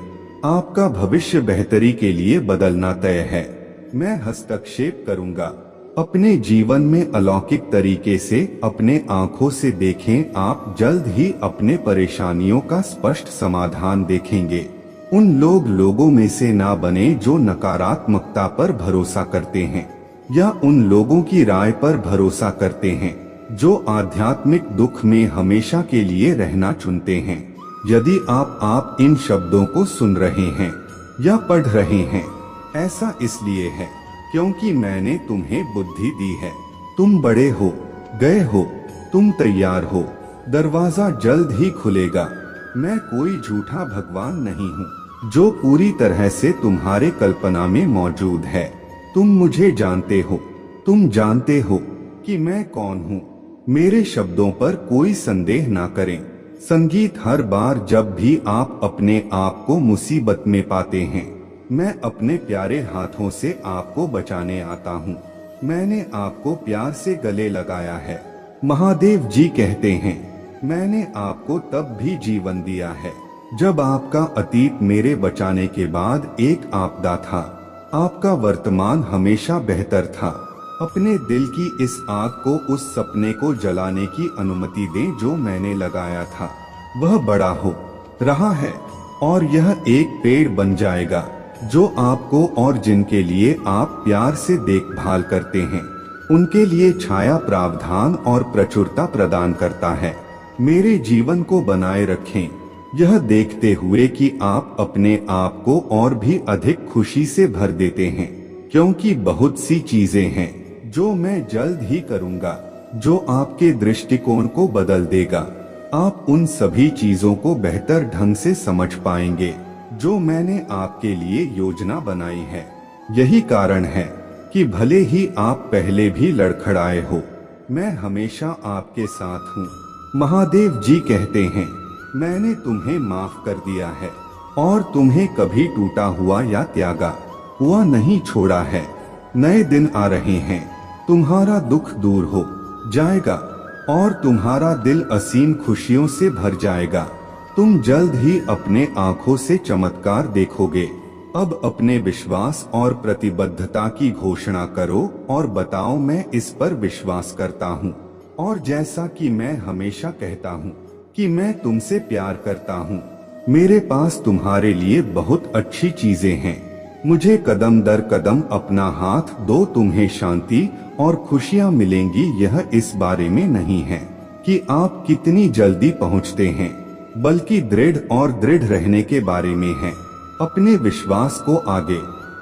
आपका भविष्य बेहतरी के लिए बदलना तय है। मैं हस्तक्षेप करूंगा। अपने जीवन में अलौकिक तरीके से अपने आंखों से देखें। आप जल्द ही अपने परेशानियों का स्पष्ट समाधान देखेंगे। उन लोगों में से ना बने जो नकारात्मकता पर भरोसा करते हैं, या उन लोगों की राय पर भरोसा करते हैं जो आध्यात्मिक दुख में हमेशा के लिए रहना चुनते हैं। यदि आप इन शब्दों को सुन रहे हैं या पढ़ रहे हैं, ऐसा इसलिए है क्योंकि मैंने तुम्हें बुद्धि दी है। तुम बड़े हो गए हो, तुम तैयार हो, दरवाजा जल्द ही खुलेगा। मैं कोई झूठा भगवान नहीं हूँ जो पूरी तरह से तुम्हारे कल्पना में मौजूद है। तुम मुझे जानते हो, तुम जानते हो कि मैं कौन हूँ। मेरे शब्दों पर कोई संदेह ना करें। संगीत, हर बार जब भी आप अपने आप को मुसीबत में पाते हैं, मैं अपने प्यारे हाथों से आपको बचाने आता हूँ। मैंने आपको प्यार से गले लगाया है। महादेव जी कहते हैं, मैंने आपको तब भी जीवन दिया है जब आपका अतीत मेरे बचाने के बाद एक आपदा था। आपका वर्तमान हमेशा बेहतर था। अपने दिल की इस आग को, उस सपने को जलाने की अनुमति दें जो मैंने लगाया था। वह बड़ा हो रहा है और यह एक पेड़ बन जाएगा जो आपको और जिनके लिए आप प्यार से देखभाल करते हैं उनके लिए छाया, प्रावधान और प्रचुरता प्रदान करता है। मेरे जीवन को बनाए रखें, यह देखते हुए कि आप अपने आप को और भी अधिक खुशी से भर देते हैं, क्योंकि बहुत सी चीजें हैं जो मैं जल्द ही करूंगा जो आपके दृष्टिकोण को बदल देगा। आप उन सभी चीजों को बेहतर ढंग से समझ पाएंगे जो मैंने आपके लिए योजना बनाई है। यही कारण है कि भले ही आप पहले भी लड़खड़ाए हो, मैं हमेशा आपके साथ हूँ। महादेव जी कहते हैं, मैंने तुम्हें माफ कर दिया है और तुम्हें कभी टूटा हुआ या त्यागा हुआ नहीं छोड़ा है। नए दिन आ रहे हैं, तुम्हारा दुख दूर हो जाएगा और तुम्हारा दिल असीम खुशियों से भर जाएगा। तुम जल्द ही अपने आंखों से चमत्कार देखोगे। अब अपने विश्वास और प्रतिबद्धता की घोषणा करो और बताओ, मैं इस पर विश्वास करता हूँ और जैसा कि मैं हमेशा कहता हूँ कि मैं तुमसे प्यार करता हूँ। मेरे पास तुम्हारे लिए बहुत अच्छी चीजें हैं। मुझे कदम दर कदम अपना हाथ दो, तुम्हें शांति और खुशियाँ मिलेंगी। यह इस बारे में नहीं है कि आप कितनी जल्दी पहुँचते हैं, बल्कि दृढ़ और दृढ़ रहने के बारे में है। अपने विश्वास को आगे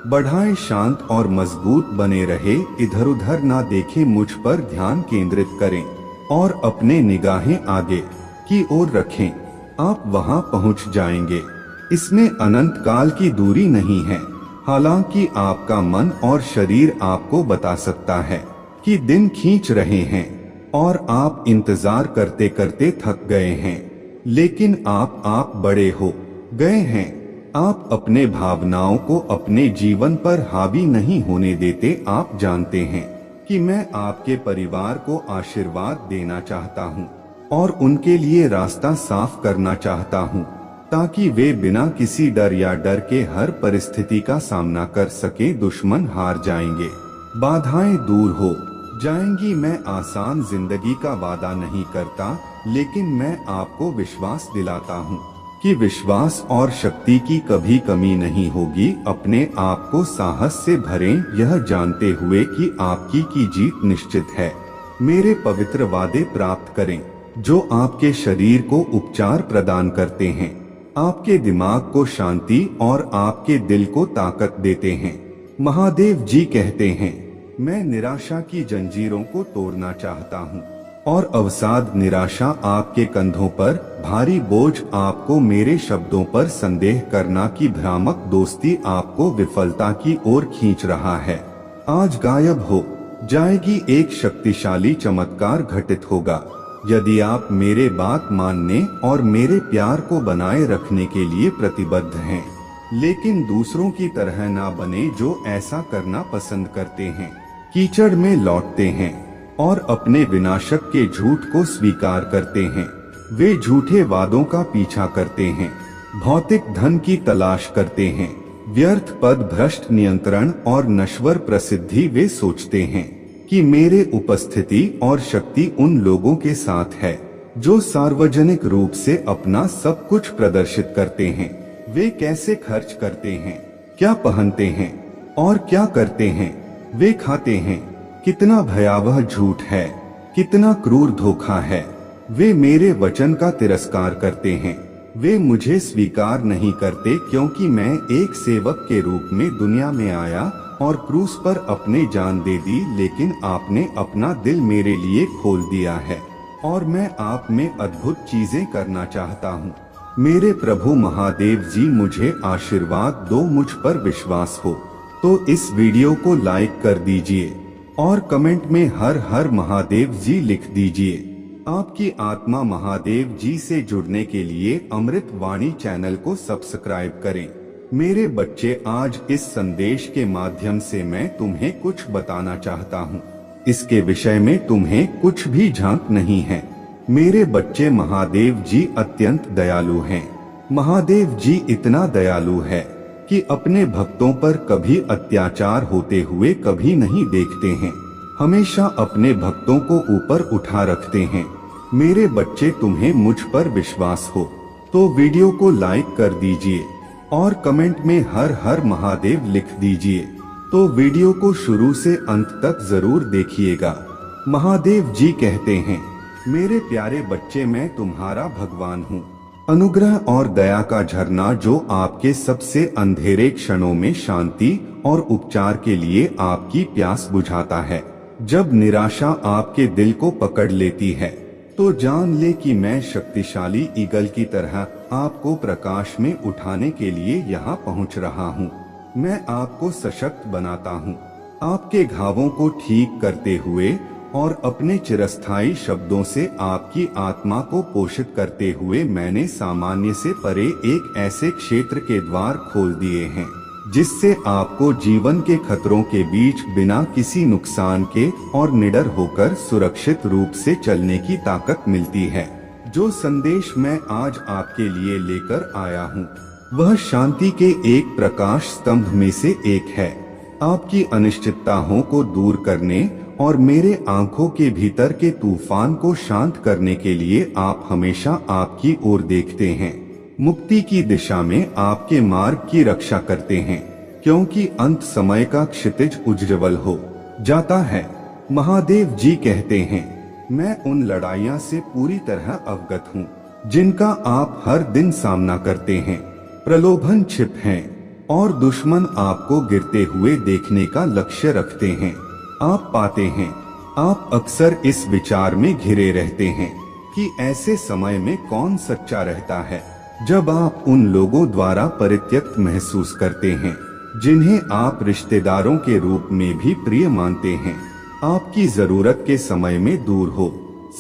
बढ़ाएं, शांत और मजबूत बने रहे, इधर उधर ना देखें, मुझ पर ध्यान केंद्रित करें और अपने निगाहें आगे की ओर रखें। आप वहां पहुंच जाएंगे। इसमें अनंत काल की दूरी नहीं है। हालांकि आपका मन और शरीर आपको बता सकता है कि दिन खींच रहे हैं और आप इंतजार करते करते थक गए हैं, लेकिन आप बड़े हो गए हैं। आप अपने भावनाओं को अपने जीवन पर हावी नहीं होने देते। आप जानते हैं कि मैं आपके परिवार को आशीर्वाद देना चाहता हूँ और उनके लिए रास्ता साफ करना चाहता हूँ, ताकि वे बिना किसी डर या डर के हर परिस्थिति का सामना कर सके। दुश्मन हार जाएंगे, बाधाएं दूर हो जाएंगी। मैं आसान जिंदगी का वादा नहीं करता, लेकिन मैं आपको विश्वास दिलाता हूँ कि विश्वास और शक्ति की कभी कमी नहीं होगी। अपने आप को साहस से भरें, यह जानते हुए कि आपकी की जीत निश्चित है। मेरे पवित्र वादे प्राप्त करें जो आपके शरीर को उपचार प्रदान करते हैं, आपके दिमाग को शांति और आपके दिल को ताकत देते हैं। महादेव जी कहते हैं, मैं निराशा की जंजीरों को तोड़ना चाहता हूँ और अवसाद, निराशा आपके कंधों पर भारी बोझ, आपको मेरे शब्दों पर संदेह करना की भ्रामक दोस्ती आपको विफलता की ओर खींच रहा है, आज गायब हो जाएगी। एक शक्तिशाली चमत्कार घटित होगा यदि आप मेरे बात मानने और मेरे प्यार को बनाए रखने के लिए प्रतिबद्ध हैं, लेकिन दूसरों की तरह ना बने जो ऐसा करना पसंद करते हैं, कीचड़ में लौटते हैं और अपने विनाशक के झूठ को स्वीकार करते हैं। वे झूठे वादों का पीछा करते हैं, भौतिक धन की तलाश करते हैं, व्यर्थ पद, भ्रष्ट नियंत्रण और नश्वर प्रसिद्धि। वे सोचते हैं कि मेरे उपस्थिति और शक्ति उन लोगों के साथ है जो सार्वजनिक रूप से अपना सब कुछ प्रदर्शित करते हैं। वे कैसे खर्च करते हैं, क्या पहनते हैं और क्या करते हैं, वे खाते हैं, कितना भयावह झूठ है, कितना क्रूर धोखा है। वे मेरे वचन का तिरस्कार करते हैं, वे मुझे स्वीकार नहीं करते, क्योंकि मैं एक सेवक के रूप में दुनिया में आया और क्रूस पर अपने जान दे दी, लेकिन आपने अपना दिल मेरे लिए खोल दिया है और मैं आप में अद्भुत चीजें करना चाहता हूँ। मेरे प्रभु महादेव जी, मुझे आशीर्वाद दो, मुझ पर विश्वास हो तो इस वीडियो को लाइक कर दीजिए और कमेंट में हर हर महादेव जी लिख दीजिए। आपकी आत्मा महादेव जी से जुड़ने के लिए अमृत वाणी चैनल को सब्सक्राइब करें। मेरे बच्चे, आज इस संदेश के माध्यम से मैं तुम्हें कुछ बताना चाहता हूँ। इसके विषय में तुम्हें कुछ भी झांक नहीं है। मेरे बच्चे, महादेव जी अत्यंत दयालु हैं। महादेव जी इतना दयालु है कि अपने भक्तों पर कभी अत्याचार होते हुए कभी नहीं देखते हैं। हमेशा अपने भक्तों को ऊपर उठा रखते हैं। मेरे बच्चे, तुम्हें मुझ पर विश्वास हो तो वीडियो को लाइक कर दीजिए और कमेंट में हर हर महादेव लिख दीजिए। तो वीडियो को शुरू से अंत तक जरूर देखिएगा। महादेव जी कहते हैं, मेरे प्यारे बच्चे, मैं तुम्हारा भगवान हूँ, अनुग्रह और दया का झरना, जो आपके सबसे अंधेरे क्षणों में शांति और उपचार के लिए आपकी प्यास बुझाता है। जब निराशा आपके दिल को पकड़ लेती है तो जान ले कि मैं शक्तिशाली ईगल की तरह आपको प्रकाश में उठाने के लिए यहाँ पहुँच रहा हूँ। मैं आपको सशक्त बनाता हूँ, आपके घावों को ठीक करते हुए और अपने चिरस्थायी शब्दों से आपकी आत्मा को पोषित करते हुए मैंने सामान्य से परे एक ऐसे क्षेत्र के द्वार खोल दिए हैं जिससे आपको जीवन के खतरों के बीच बिना किसी नुकसान के और निडर होकर सुरक्षित रूप से चलने की ताकत मिलती है। जो संदेश मैं आज आपके लिए लेकर आया हूँ वह शांति के एक प्रकाश स्तंभ में से एक है। आपकी अनिश्चितताओं को दूर करने और मेरे आंखों के भीतर के तूफान को शांत करने के लिए आप हमेशा आपकी ओर देखते हैं, मुक्ति की दिशा में आपके मार्ग की रक्षा करते हैं, क्योंकि अंत समय का क्षितिज उज्ज्वल हो जाता है। महादेव जी कहते हैं, मैं उन लड़ाइयाँ से पूरी तरह अवगत हूँ जिनका आप हर दिन सामना करते हैं। प्रलोभन छिप हैं और दुश्मन आपको गिरते हुए देखने का लक्ष्य रखते हैं। आप पाते हैं, आप अक्सर इस विचार में घिरे रहते हैं कि ऐसे समय में कौन सच्चा रहता है, जब आप उन लोगों द्वारा परित्यक्त महसूस करते हैं जिन्हें आप रिश्तेदारों के रूप में भी प्रिय मानते हैं, आपकी जरूरत के समय में दूर हो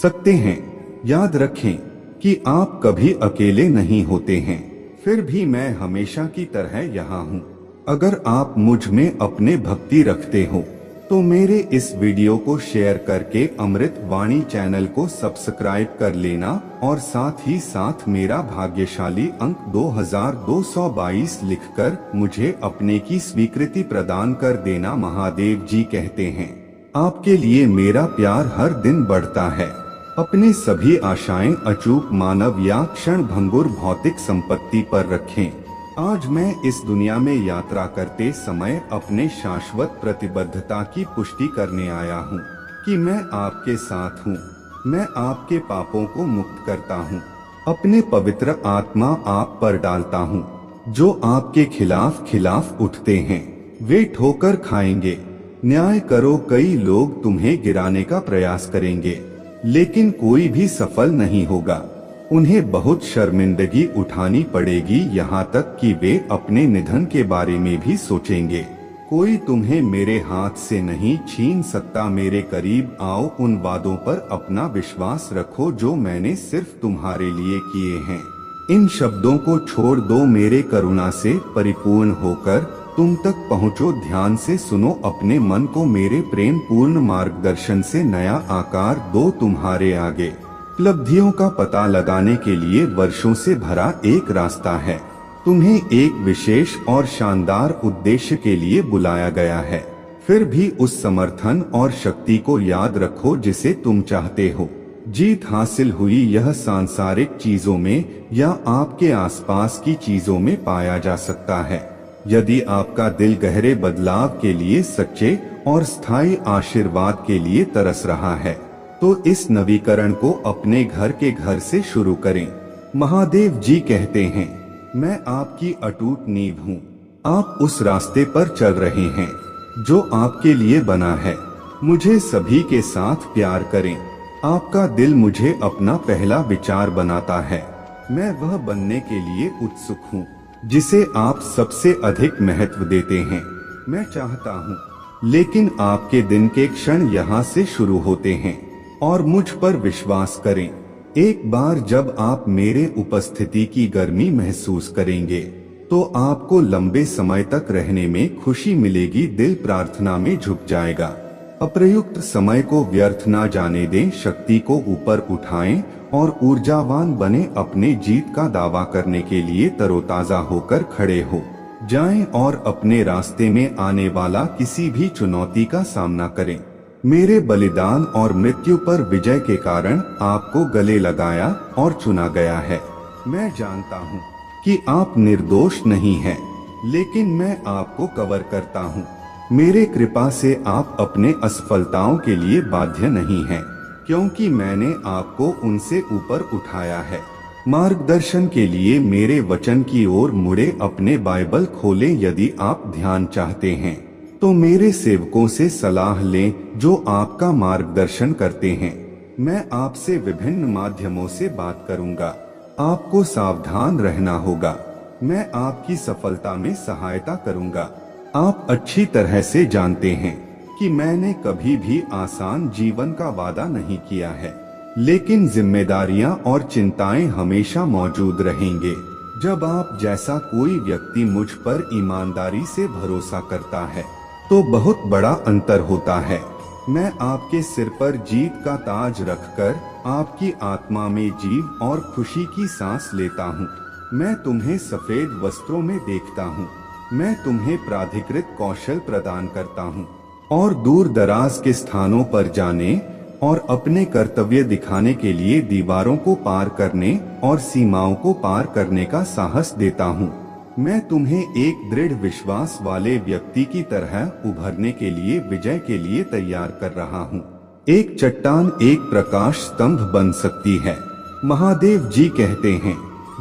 सकते हैं। याद रखें कि आप कभी अकेले नहीं होते हैं, फिर भी मैं हमेशा की तरह यहाँ हूँ। अगर आप मुझ में अपने भक्ति रखते हो तो मेरे इस वीडियो को शेयर करके अमृत वाणी चैनल को सब्सक्राइब कर लेना और साथ ही साथ मेरा भाग्यशाली अंक 2222 लिखकर मुझे अपने की स्वीकृति प्रदान कर देना। महादेव जी कहते हैं, आपके लिए मेरा प्यार हर दिन बढ़ता है। अपने सभी आशाएं अचूक मानव या क्षण भंगुर भौतिक संपत्ति पर रखें। आज मैं इस दुनिया में यात्रा करते समय अपने शाश्वत प्रतिबद्धता की पुष्टि करने आया हूँ कि मैं आपके साथ हूँ। मैं आपके पापों को मुक्त करता हूँ, अपने पवित्र आत्मा आप पर डालता हूँ। जो आपके खिलाफ उठते हैं वे ठोकर खाएंगे। न्याय करो, कई लोग तुम्हें गिराने का प्रयास करेंगे लेकिन कोई भी सफल नहीं होगा। उन्हें बहुत शर्मिंदगी उठानी पड़ेगी, यहाँ तक कि वे अपने निधन के बारे में भी सोचेंगे। कोई तुम्हें मेरे हाथ से नहीं छीन सकता। मेरे करीब आओ, उन वादों पर अपना विश्वास रखो जो मैंने सिर्फ तुम्हारे लिए किए हैं। इन शब्दों को छोड़ दो, मेरे करुणा से परिपूर्ण होकर तुम तक पहुँचो। ध्यान से सुनो, अपने मन को मेरे प्रेम पूर्ण मार्गदर्शन से नया आकार दो। तुम्हारे आगे उपलब्धियों का पता लगाने के लिए वर्षों से भरा एक रास्ता है। तुम्हें एक विशेष और शानदार उद्देश्य के लिए बुलाया गया है। फिर भी उस समर्थन और शक्ति को याद रखो जिसे तुम चाहते हो। जीत हासिल हुई यह सांसारिक चीजों में या आपके आसपास की चीजों में पाया जा सकता है। यदि आपका दिल गहरे बदलाव के लिए, सच्चे और स्थायी आशीर्वाद के लिए तरस रहा है तो इस नवीकरण को अपने घर के घर से शुरू करें। महादेव जी कहते हैं, मैं आपकी अटूट नींव हूँ। आप उस रास्ते पर चल रहे हैं जो आपके लिए बना है। मुझे सभी के साथ प्यार करें। आपका दिल मुझे अपना पहला विचार बनाता है। मैं वह बनने के लिए उत्सुक हूँ जिसे आप सबसे अधिक महत्व देते हैं। मैं चाहता हूँ, लेकिन आपके दिन के क्षण यहाँ से शुरू होते हैं और मुझ पर विश्वास करें। एक बार जब आप मेरे उपस्थिति की गर्मी महसूस करेंगे तो आपको लंबे समय तक रहने में खुशी मिलेगी। दिल प्रार्थना में झुक जाएगा। अप्रयुक्त समय को व्यर्थ ना जाने दें। शक्ति को ऊपर उठाएं और ऊर्जावान बने। अपने जीत का दावा करने के लिए तरोताजा होकर खड़े हो जाएं और अपने रास्ते में आने वाला किसी भी चुनौती का सामना करें। मेरे बलिदान और मृत्यु पर विजय के कारण आपको गले लगाया और चुना गया है। मैं जानता हूँ कि आप निर्दोष नहीं हैं, लेकिन मैं आपको कवर करता हूँ। मेरे कृपा से आप अपने असफलताओं के लिए बाध्य नहीं हैं, क्योंकि मैंने आपको उनसे ऊपर उठाया है। मार्गदर्शन के लिए मेरे वचन की ओर मुड़े अपने बाइबल खोलें। यदि आप ध्यान चाहते हैं तो मेरे सेवकों से सलाह लें जो आपका मार्गदर्शन करते हैं। मैं आपसे विभिन्न माध्यमों से बात करूंगा। आपको सावधान रहना होगा। मैं आपकी सफलता में सहायता करूंगा। आप अच्छी तरह से जानते हैं कि मैंने कभी भी आसान जीवन का वादा नहीं किया है, लेकिन जिम्मेदारियां और चिंताएं हमेशा मौजूद रहेंगे। जब आप जैसा कोई व्यक्ति मुझ पर ईमानदारी से भरोसा करता है तो बहुत बड़ा अंतर होता है। मैं आपके सिर पर जीत का ताज रखकर आपकी आत्मा में जीव और खुशी की सांस लेता हूँ। मैं तुम्हें सफेद वस्त्रों में देखता हूँ। मैं तुम्हें प्राधिकृत कौशल प्रदान करता हूँ और दूर दराज के स्थानों पर जाने और अपने कर्तव्य दिखाने के लिए दीवारों को पार करने और सीमाओं को पार करने का साहस देता हूँ। मैं तुम्हें एक दृढ़ विश्वास वाले व्यक्ति की तरह उभरने के लिए विजय के लिए तैयार कर रहा हूँ। एक चट्टान एक प्रकाश स्तंभ बन सकती है। महादेव जी कहते हैं,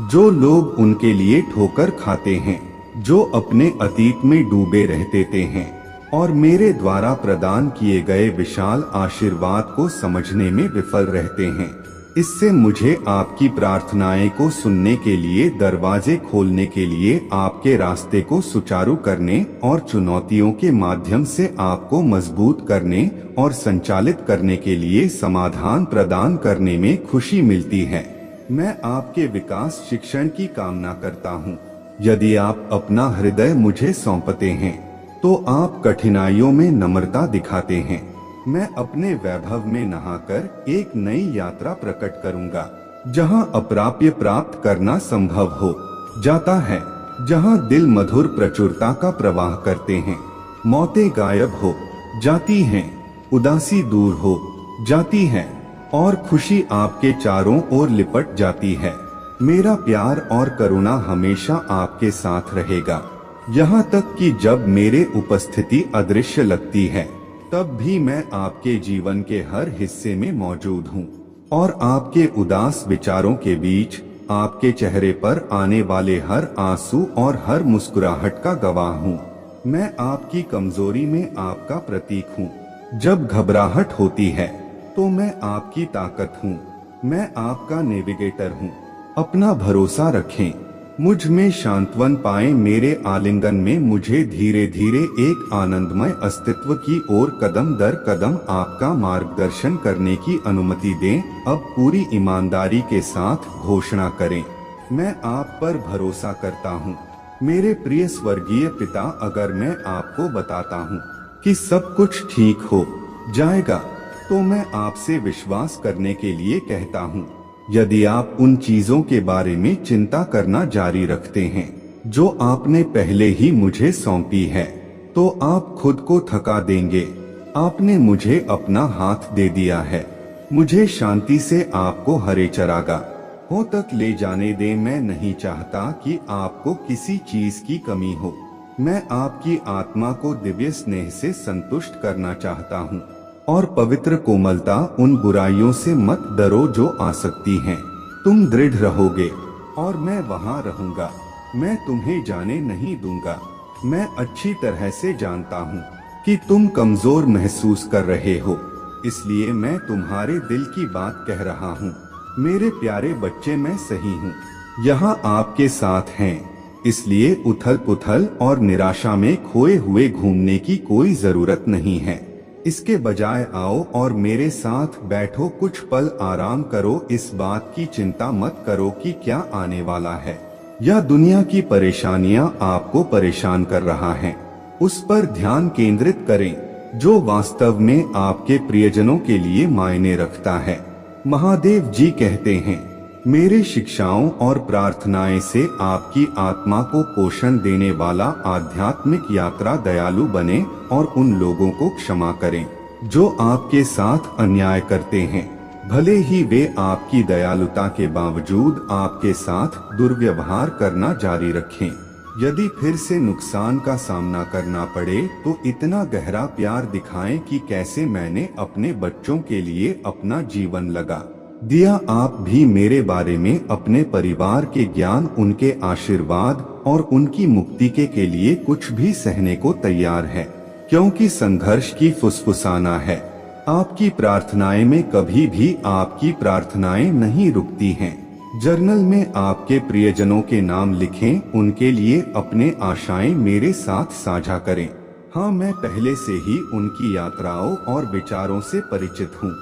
जो लोग उनके लिए ठोकर खाते हैं, जो अपने अतीत में डूबे रहते हैं और मेरे द्वारा प्रदान किए गए विशाल आशीर्वाद को समझने में विफल रहते हैं। इससे मुझे आपकी प्रार्थनाएं को सुनने के लिए, दरवाजे खोलने के लिए, आपके रास्ते को सुचारू करने और चुनौतियों के माध्यम से आपको मजबूत करने और संचालित करने के लिए समाधान प्रदान करने में खुशी मिलती है। मैं आपके विकास शिक्षण की कामना करता हूँ। यदि आप अपना हृदय मुझे सौंपते हैं तो आप कठिनाइयों में नम्रता दिखाते हैं। मैं अपने वैभव में नहाकर एक नई यात्रा प्रकट करूंगा, जहां अप्राप्य प्राप्त करना संभव हो जाता है, जहां दिल मधुर प्रचुरता का प्रवाह करते हैं। मौतें गायब हो जाती हैं, उदासी दूर हो जाती है और खुशी आपके चारों ओर लिपट जाती है। मेरा प्यार और करुणा हमेशा आपके साथ रहेगा, यहाँ तक कि जब मेरे उपस्थिति अदृश्य लगती है, तब भी मैं आपके जीवन के हर हिस्से में मौजूद हूँ और आपके उदास विचारों के बीच आपके चेहरे पर आने वाले हर आंसू और हर मुस्कुराहट का गवाह हूँ। मैं आपकी कमजोरी में आपका प्रतीक हूँ। जब घबराहट होती है तो मैं आपकी ताकत हूँ। मैं आपका नेविगेटर हूँ। अपना भरोसा रखें, मुझ में सांत्वन पाएं। मेरे आलिंगन में मुझे धीरे धीरे एक आनंदमय अस्तित्व की ओर कदम दर कदम आपका मार्गदर्शन करने की अनुमति दें। अब पूरी ईमानदारी के साथ घोषणा करें, मैं आप पर भरोसा करता हूँ। मेरे प्रिय स्वर्गीय पिता, अगर मैं आपको बताता हूँ कि सब कुछ ठीक हो जाएगा तो मैं आपसे विश्वास करने के लिए कहता हूँ। यदि आप उन चीजों के बारे में चिंता करना जारी रखते हैं जो आपने पहले ही मुझे सौंपी है, तो आप खुद को थका देंगे। आपने मुझे अपना हाथ दे दिया है। मुझे शांति से आपको हरे चरागा हो तक ले जाने दें। मैं नहीं चाहता कि आपको किसी चीज की कमी हो। मैं आपकी आत्मा को दिव्य स्नेह से संतुष्ट करना चाहता हूँ और पवित्र कोमलता। उन बुराइयों से मत डरो जो आ सकती हैं। तुम दृढ़ रहोगे और मैं वहाँ रहूंगा। मैं तुम्हें जाने नहीं दूंगा। मैं अच्छी तरह से जानता हूँ कि तुम कमजोर महसूस कर रहे हो, इसलिए मैं तुम्हारे दिल की बात कह रहा हूँ। मेरे प्यारे बच्चे, मैं सही हूँ, यहाँ आपके साथ हैं। इसलिए उथल पुथल और निराशा में खोए हुए घूमने की कोई जरूरत नहीं है। इसके बजाय आओ और मेरे साथ बैठो, कुछ पल आराम करो। इस बात की चिंता मत करो कि क्या आने वाला है या दुनिया की परेशानियां आपको परेशान कर रहा है। उस पर ध्यान केंद्रित करें जो वास्तव में आपके प्रियजनों के लिए मायने रखता है। महादेव जी कहते हैं, मेरे शिक्षाओं और प्रार्थनाएं से आपकी आत्मा को पोषण देने वाला आध्यात्मिक यात्रा दयालु बने और उन लोगों को क्षमा करें जो आपके साथ अन्याय करते हैं, भले ही वे आपकी दयालुता के बावजूद आपके साथ दुर्व्यवहार करना जारी रखें। यदि फिर से नुकसान का सामना करना पड़े तो इतना गहरा प्यार दिखाएं कि कैसे मैंने अपने बच्चों के लिए अपना जीवन लगा दिया। आप भी मेरे बारे में, अपने परिवार के ज्ञान, उनके आशीर्वाद और उनकी मुक्ति के लिए कुछ भी सहने को तैयार है, क्योंकि संघर्ष की फुसफुसाना है। आपकी प्रार्थनाएं में कभी भी आपकी प्रार्थनाएं नहीं रुकती हैं। जर्नल में आपके प्रियजनों के नाम लिखें, उनके लिए अपने आशाएं मेरे साथ साझा करें। हाँ, मैं पहले से ही उनकी यात्राओं और विचारों से परिचित हूँ,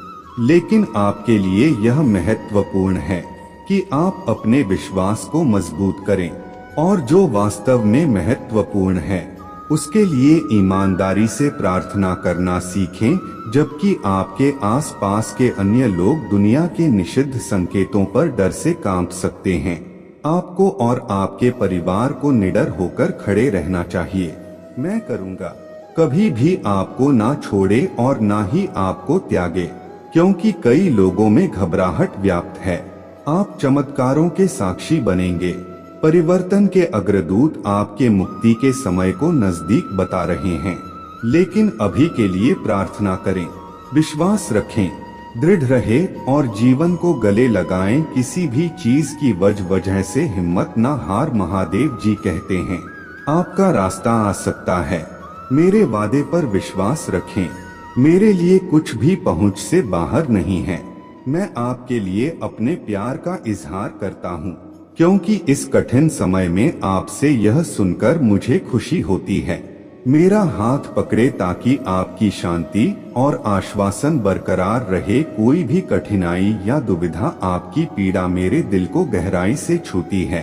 लेकिन आपके लिए यह महत्वपूर्ण है कि आप अपने विश्वास को मजबूत करें और जो वास्तव में महत्वपूर्ण है उसके लिए ईमानदारी से प्रार्थना करना सीखें, जबकि आपके आसपास के अन्य लोग दुनिया के निषिद्ध संकेतों पर डर से कांप सकते हैं। आपको और आपके परिवार को निडर होकर खड़े रहना चाहिए। मैं करूँगा, कभी भी आपको ना छोड़े और ना ही आपको त्यागे, क्योंकि कई लोगों में घबराहट व्याप्त है। आप चमत्कारों के साक्षी बनेंगे। परिवर्तन के अग्रदूत आपके मुक्ति के समय को नजदीक बता रहे हैं, लेकिन अभी के लिए प्रार्थना करें, विश्वास रखें, दृढ़ रहे और जीवन को गले लगाएं। किसी भी चीज की वजह से हिम्मत ना हार। महादेव जी कहते हैं, आपका रास्ता आ सकता है। मेरे वादे पर विश्वास रखें। मेरे लिए कुछ भी पहुंच से बाहर नहीं है। मैं आपके लिए अपने प्यार का इजहार करता हूँ, क्योंकि इस कठिन समय में आपसे यह सुनकर मुझे खुशी होती है। मेरा हाथ पकड़े ताकि आपकी शांति और आश्वासन बरकरार रहे। कोई भी कठिनाई या दुविधा, आपकी पीड़ा मेरे दिल को गहराई से छूती है।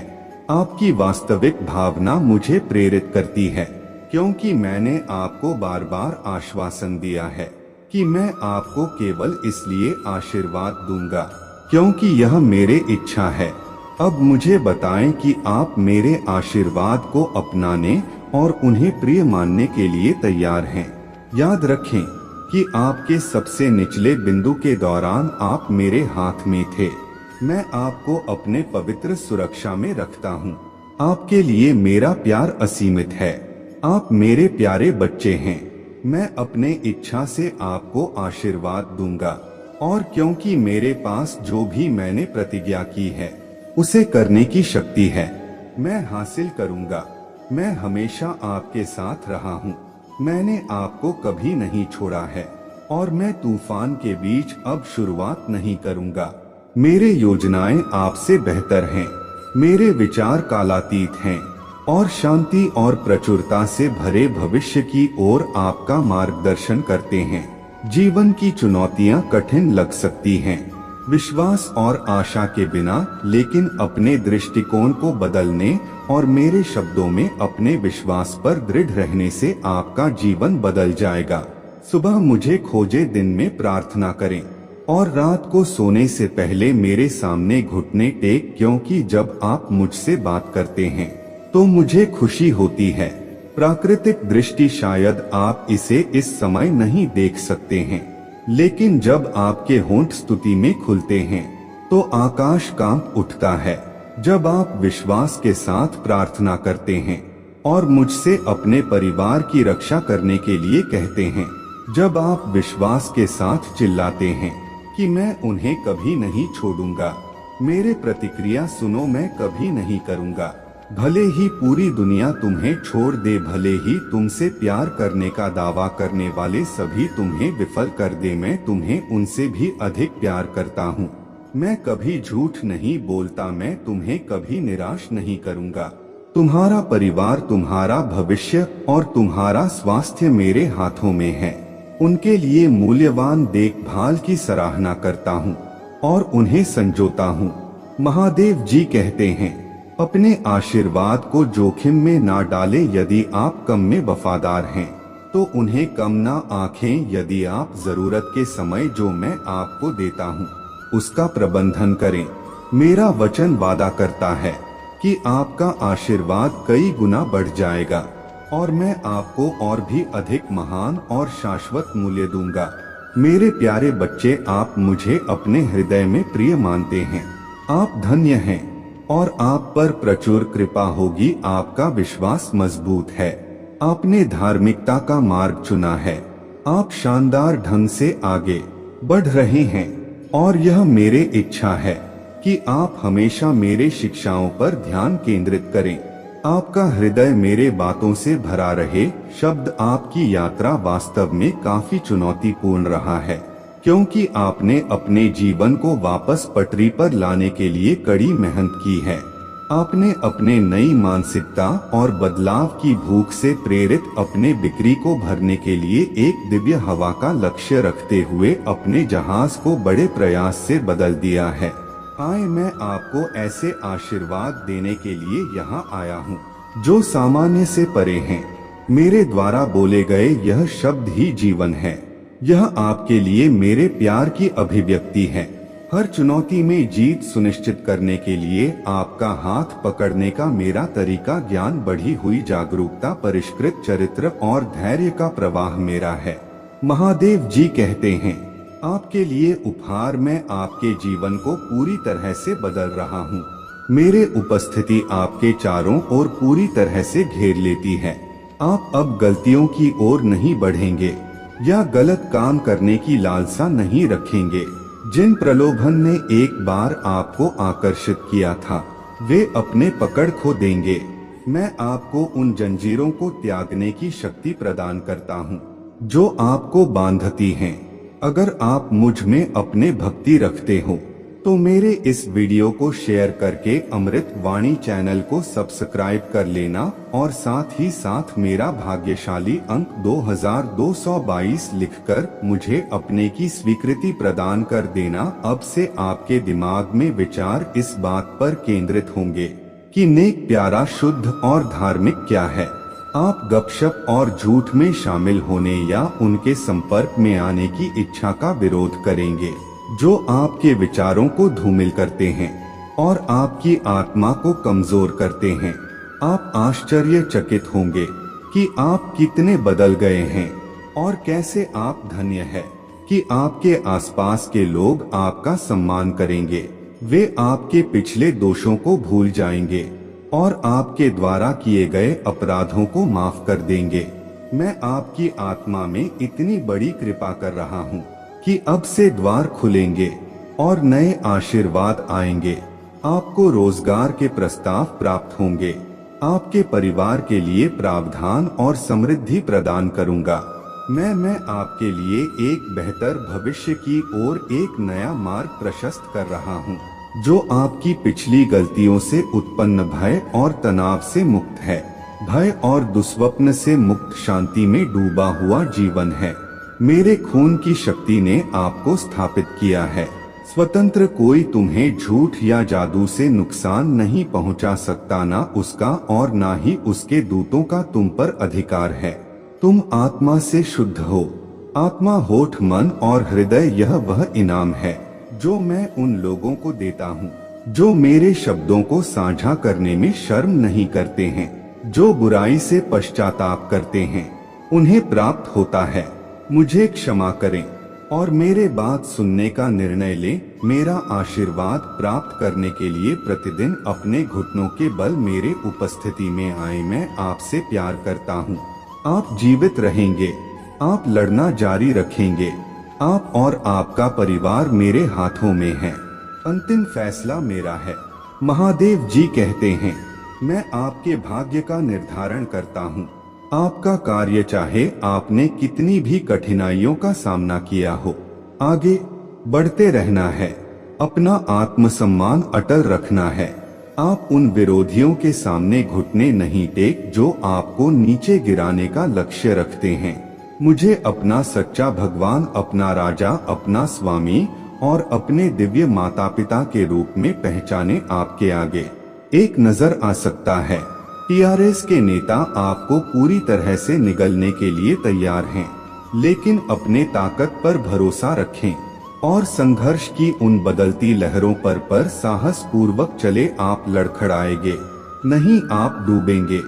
आपकी वास्तविक भावना मुझे प्रेरित करती है, क्योंकि मैंने आपको बार बार आश्वासन दिया है कि मैं आपको केवल इसलिए आशीर्वाद दूंगा क्योंकि यह मेरी इच्छा है। अब मुझे बताएं कि आप मेरे आशीर्वाद को अपनाने और उन्हें प्रिय मानने के लिए तैयार हैं। याद रखें कि आपके सबसे निचले बिंदु के दौरान आप मेरे हाथ में थे। मैं आपको अपने पवित्र सुरक्षा में रखता हूँ। आपके लिए मेरा प्यार असीमित है। आप मेरे प्यारे बच्चे हैं। मैं अपने इच्छा से आपको आशीर्वाद दूंगा, और क्योंकि मेरे पास जो भी मैंने प्रतिज्ञा की है उसे करने की शक्ति है, मैं हासिल करूंगा। मैं हमेशा आपके साथ रहा हूँ। मैंने आपको कभी नहीं छोड़ा है और मैं तूफान के बीच अब शुरुआत नहीं करूंगा। मेरे योजनाएं आपसे बेहतर हैं। मेरे विचार कालातीत हैं और शांति और प्रचुरता से भरे भविष्य की ओर आपका मार्गदर्शन करते हैं। जीवन की चुनौतियां कठिन लग सकती हैं, विश्वास और आशा के बिना, लेकिन अपने दृष्टिकोण को बदलने और मेरे शब्दों में अपने विश्वास पर दृढ़ रहने से आपका जीवन बदल जाएगा। सुबह मुझे खोजे, दिन में प्रार्थना करें और रात को सोने से पहले मेरे सामने घुटने टेक, क्योंकि जब आप मुझसे बात करते हैं तो मुझे खुशी होती है। प्राकृतिक दृष्टि शायद आप इसे इस समय नहीं देख सकते हैं, लेकिन जब आपके होंठ स्तुति में खुलते हैं तो आकाश कांप उठता है। जब आप विश्वास के साथ प्रार्थना करते हैं और मुझसे अपने परिवार की रक्षा करने के लिए कहते हैं, जब आप विश्वास के साथ चिल्लाते हैं कि मैं उन्हें कभी नहीं छोड़ूंगा, मेरे प्रतिक्रिया सुनो, मैं कभी नहीं करूंगा। भले ही पूरी दुनिया तुम्हें छोड़ दे, भले ही तुमसे प्यार करने का दावा करने वाले सभी तुम्हें विफल कर दे, मैं तुम्हें उनसे भी अधिक प्यार करता हूँ। मैं कभी झूठ नहीं बोलता, मैं तुम्हें कभी निराश नहीं करूँगा। तुम्हारा परिवार, तुम्हारा भविष्य और तुम्हारा स्वास्थ्य मेरे हाथों में है। उनके लिए मूल्यवान देखभाल की सराहना करता हूँ और उन्हें संजोता हूँ। महादेव जी कहते हैं, अपने आशीर्वाद को जोखिम में ना डालें। यदि आप कम में वफादार हैं तो उन्हें कम ना आंखें। यदि आप जरूरत के समय जो मैं आपको देता हूँ उसका प्रबंधन करें। मेरा वचन वादा करता है कि आपका आशीर्वाद कई गुना बढ़ जाएगा। और मैं आपको और भी अधिक महान और शाश्वत मूल्य दूंगा। मेरे प्यारे बच्चे, आप मुझे अपने हृदय में प्रिय मानते हैं। आप धन्य हैं और आप पर प्रचुर कृपा होगी। आपका विश्वास मजबूत है। आपने धार्मिकता का मार्ग चुना है। आप शानदार ढंग से आगे बढ़ रहे हैं और यह मेरी इच्छा है कि आप हमेशा मेरे शिक्षाओं पर ध्यान केंद्रित करें। आपका हृदय मेरे बातों से भरा रहे। शब्द आपकी यात्रा वास्तव में काफी चुनौतीपूर्ण रहा है, क्योंकि आपने अपने जीवन को वापस पटरी पर लाने के लिए कड़ी मेहनत की है। आपने अपने नई मानसिकता और बदलाव की भूख से प्रेरित अपने बिक्री को भरने के लिए एक दिव्य हवा का लक्ष्य रखते हुए अपने जहाज को बड़े प्रयास से बदल दिया है। आए, मैं आपको ऐसे आशीर्वाद देने के लिए यहाँ आया हूँ जो सामान्य से परे हैं। मेरे द्वारा बोले गए यह शब्द ही जीवन है। यह आपके लिए मेरे प्यार की अभिव्यक्ति है। हर चुनौती में जीत सुनिश्चित करने के लिए आपका हाथ पकड़ने का मेरा तरीका ज्ञान, बढ़ी हुई जागरूकता, परिष्कृत चरित्र और धैर्य का प्रवाह मेरा है। महादेव जी कहते हैं, आपके लिए उपहार मैं आपके जीवन को पूरी तरह से बदल रहा हूँ। मेरे उपस्थिति आपके चारों ओर पूरी तरह से घेर लेती है। आप अब गलतियों की ओर नहीं बढ़ेंगे या गलत काम करने की लालसा नहीं रखेंगे। जिन प्रलोभन ने एक बार आपको आकर्षित किया था, वे अपने पकड़ खो देंगे। मैं आपको उन जंजीरों को त्यागने की शक्ति प्रदान करता हूँ जो आपको बांधती हैं। अगर आप मुझ में अपने भक्ति रखते हो तो मेरे इस वीडियो को शेयर करके अमृत वाणी चैनल को सब्सक्राइब कर लेना और साथ ही साथ मेरा भाग्यशाली अंक 2222 लिखकर मुझे अपने की स्वीकृति प्रदान कर देना। अब से आपके दिमाग में विचार इस बात पर केंद्रित होंगे कि नेक, प्यारा, शुद्ध और धार्मिक क्या है। आप गपशप और झूठ में शामिल होने या उनके संपर्क में आने की इच्छा का विरोध करेंगे जो आपके विचारों को धूमिल करते हैं और आपकी आत्मा को कमजोर करते हैं। आप आश्चर्यचकित होंगे कि आप कितने बदल गए हैं और कैसे आप धन्य हैं कि आपके आसपास के लोग आपका सम्मान करेंगे। वे आपके पिछले दोषों को भूल जाएंगे और आपके द्वारा किए गए अपराधों को माफ कर देंगे। मैं आपकी आत्मा में इतनी बड़ी कृपा कर रहा हूँ कि अब से द्वार खुलेंगे और नए आशीर्वाद आएंगे। आपको रोजगार के प्रस्ताव प्राप्त होंगे। आपके परिवार के लिए प्रावधान और समृद्धि प्रदान करूंगा। मैं आपके लिए एक बेहतर भविष्य की ओर एक नया मार्ग प्रशस्त कर रहा हूँ जो आपकी पिछली गलतियों से उत्पन्न भय और तनाव से मुक्त है। भय और दुस्वप्न से मुक्त शांति में डूबा हुआ जीवन है। मेरे खून की शक्ति ने आपको स्थापित किया है। स्वतंत्र कोई तुम्हें झूठ या जादू से नुकसान नहीं पहुंचा सकता, ना उसका और ना ही उसके दूतों का तुम पर अधिकार है। तुम आत्मा से शुद्ध हो। आत्मा, होठ, मन और हृदय, यह वह इनाम है जो मैं उन लोगों को देता हूँ जो मेरे शब्दों को साझा करने में शर्म नहीं करते हैं, जो बुराई से पश्चाताप करते हैं। उन्हें प्राप्त होता है। मुझे क्षमा करें और मेरे बात सुनने का निर्णय लें। मेरा आशीर्वाद प्राप्त करने के लिए प्रतिदिन अपने घुटनों के बल मेरे उपस्थिति में आए। मैं आपसे प्यार करता हूँ। आप जीवित रहेंगे। आप लड़ना जारी रखेंगे। आप और आपका परिवार मेरे हाथों में है। अंतिम फैसला मेरा है। महादेव जी कहते हैं, मैं आपके भाग्य का निर्धारण करता हूँ। आपका कार्य, चाहे आपने कितनी भी कठिनाइयों का सामना किया हो, आगे बढ़ते रहना है। अपना आत्मसम्मान अटल रखना है। आप उन विरोधियों के सामने घुटने नहीं टेक जो आपको नीचे गिराने का लक्ष्य रखते हैं। मुझे अपना सच्चा भगवान, अपना राजा, अपना स्वामी और अपने दिव्य माता पिता के रूप में पहचाने। आपके आगे एक नजर आ सकता है। टीआरएस के नेता आपको पूरी तरह से निगलने के लिए तैयार हैं, लेकिन अपने ताकत पर भरोसा रखें और संघर्ष की उन बदलती लहरों पर साहस पूर्वक चले। आप लड़खड़ाएंगे नहीं, आप डूबेंगे।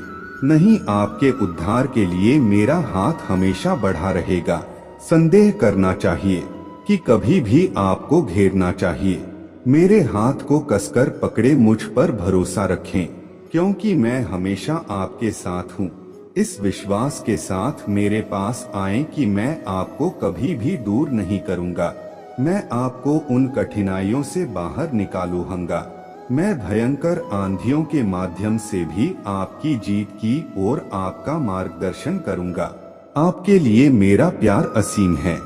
नहीं, आपके उद्धार के लिए मेरा हाथ हमेशा बढ़ा रहेगा। संदेह करना चाहिए कि कभी भी आपको घेरना चाहिए। मेरे हाथ को कसकर पकड़े, मुझ पर भरोसा रखें, क्योंकि मैं हमेशा आपके साथ हूँ। इस विश्वास के साथ मेरे पास आएं कि मैं आपको कभी भी दूर नहीं करूँगा। मैं आपको उन कठिनाइयों से बाहर निकालूंगा। मैं भयंकर आंधियों के माध्यम से भी आपकी जीत की ओर आपका मार्गदर्शन करूंगा। आपके लिए मेरा प्यार असीम है।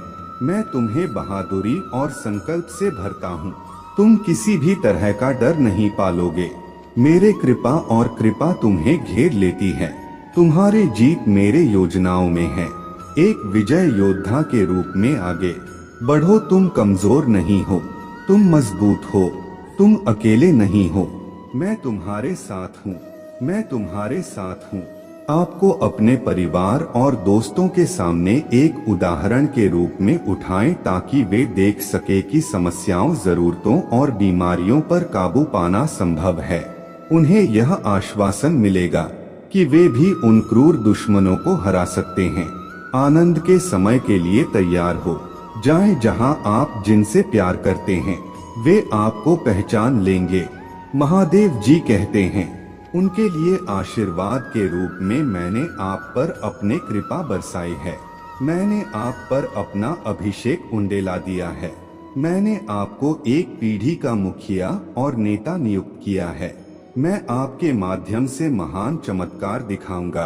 मैं तुम्हें बहादुरी और संकल्प से भरता हूँ। तुम किसी भी तरह का डर नहीं पालोगे। मेरे कृपा और कृपा तुम्हें घेर लेती है। तुम्हारी जीत मेरे योजनाओं में है। एक विजय योद्धा के रूप में आगे बढ़ो। तुम कमजोर नहीं हो, तुम मजबूत हो। तुम अकेले नहीं हो, मैं तुम्हारे साथ हूँ। मैं तुम्हारे साथ हूँ। आपको अपने परिवार और दोस्तों के सामने एक उदाहरण के रूप में उठाएं, ताकि वे देख सके कि समस्याओं, जरूरतों और बीमारियों पर काबू पाना संभव है। उन्हें यह आश्वासन मिलेगा कि वे भी उन क्रूर दुश्मनों को हरा सकते हैं। आनंद के समय के लिए तैयार हो जाएं। जहां आप जिनसे प्यार करते हैं वे आपको पहचान लेंगे। महादेव जी कहते हैं, उनके लिए आशीर्वाद के रूप में मैंने आप पर अपने कृपा बरसाई है। मैंने आप पर अपना अभिषेक उंडेला दिया है। मैंने आपको एक पीढ़ी का मुखिया और नेता नियुक्त किया है। मैं आपके माध्यम से महान चमत्कार दिखाऊंगा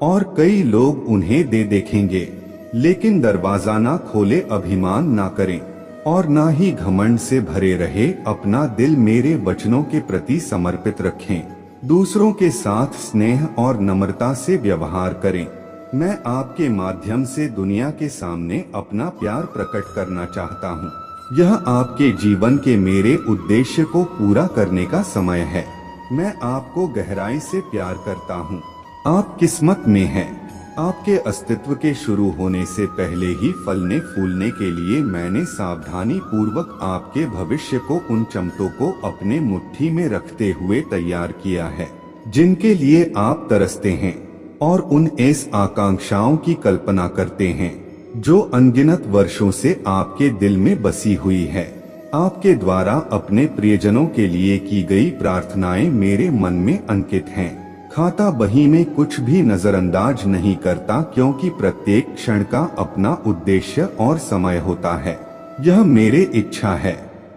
और कई लोग उन्हें देखेंगे। लेकिन दरवाजा ना खोले, अभिमान ना करें और ना ही घमंड से भरे रहे। अपना दिल मेरे वचनों के प्रति समर्पित रखें। दूसरों के साथ स्नेह और नम्रता से व्यवहार करें। मैं आपके माध्यम से दुनिया के सामने अपना प्यार प्रकट करना चाहता हूँ। यह आपके जीवन के मेरे उद्देश्य को पूरा करने का समय है। मैं आपको गहराई से प्यार करता हूँ। आप किस्मत में हैं। आपके अस्तित्व के शुरू होने से पहले ही फलने फूलने के लिए मैंने सावधानी पूर्वक आपके भविष्य को उन चमटों को अपने मुट्ठी में रखते हुए तैयार किया है, जिनके लिए आप तरसते हैं और उन ऐस आकांक्षाओं की कल्पना करते हैं जो अनगिनत वर्षों से आपके दिल में बसी हुई है। आपके द्वारा अपने प्रियजनों के लिए की गई प्रार्थनाएं मेरे मन में अंकित हैं। खाता बही में कुछ भी नजरअंदाज नहीं करता, क्योंकि प्रत्येक क्षण का अपना उद्देश्य और समय होता है। यह मेरी इच्छा है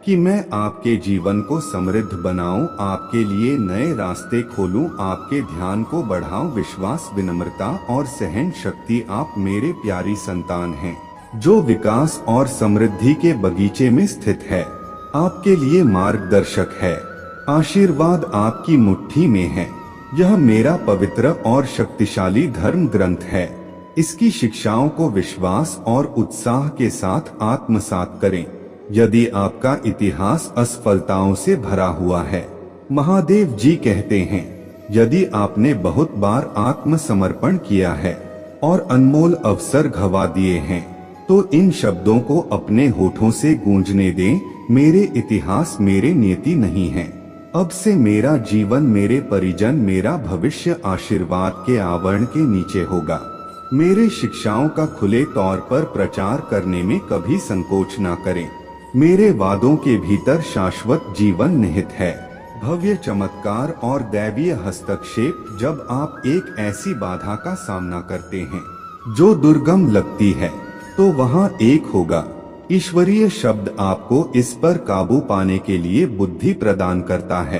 कि मैं आपके जीवन को समृद्ध बनाऊं, आपके लिए नए रास्ते खोलूं, आपके ध्यान को बढ़ाऊं। विश्वास, विनम्रता और सहन शक्ति आप मेरे प्यारी संतान हैं, जो विकास और समृद्धि के बगीचे में स्थित है। आपके लिए मार्गदर्शक है। आशीर्वाद आपकी मुट्ठी में है। यह मेरा पवित्र और शक्तिशाली धर्म ग्रंथ है। इसकी शिक्षाओं को विश्वास और उत्साह के साथ आत्मसात करें। यदि आपका इतिहास असफलताओं से भरा हुआ है, महादेव जी कहते हैं, यदि आपने बहुत बार आत्मसमर्पण किया है और अनमोल अवसर गंवा दिए हैं, तो इन शब्दों को अपने होठों से गूंजने दें। मेरे इतिहास मेरे नियति नहीं है। अब से मेरा जीवन, मेरे परिजन, मेरा भविष्य आशीर्वाद के आवरण के नीचे होगा। मेरे शिक्षाओं का खुले तौर पर प्रचार करने में कभी संकोच न करें। मेरे वादों के भीतर शाश्वत जीवन निहित है। भव्य चमत्कार और दैवीय हस्तक्षेप। जब आप एक ऐसी बाधा का सामना करते हैं जो दुर्गम लगती है, तो वहाँ एक होगा। ईश्वरीय शब्द आपको इस पर काबू पाने के लिए बुद्धि प्रदान करता है।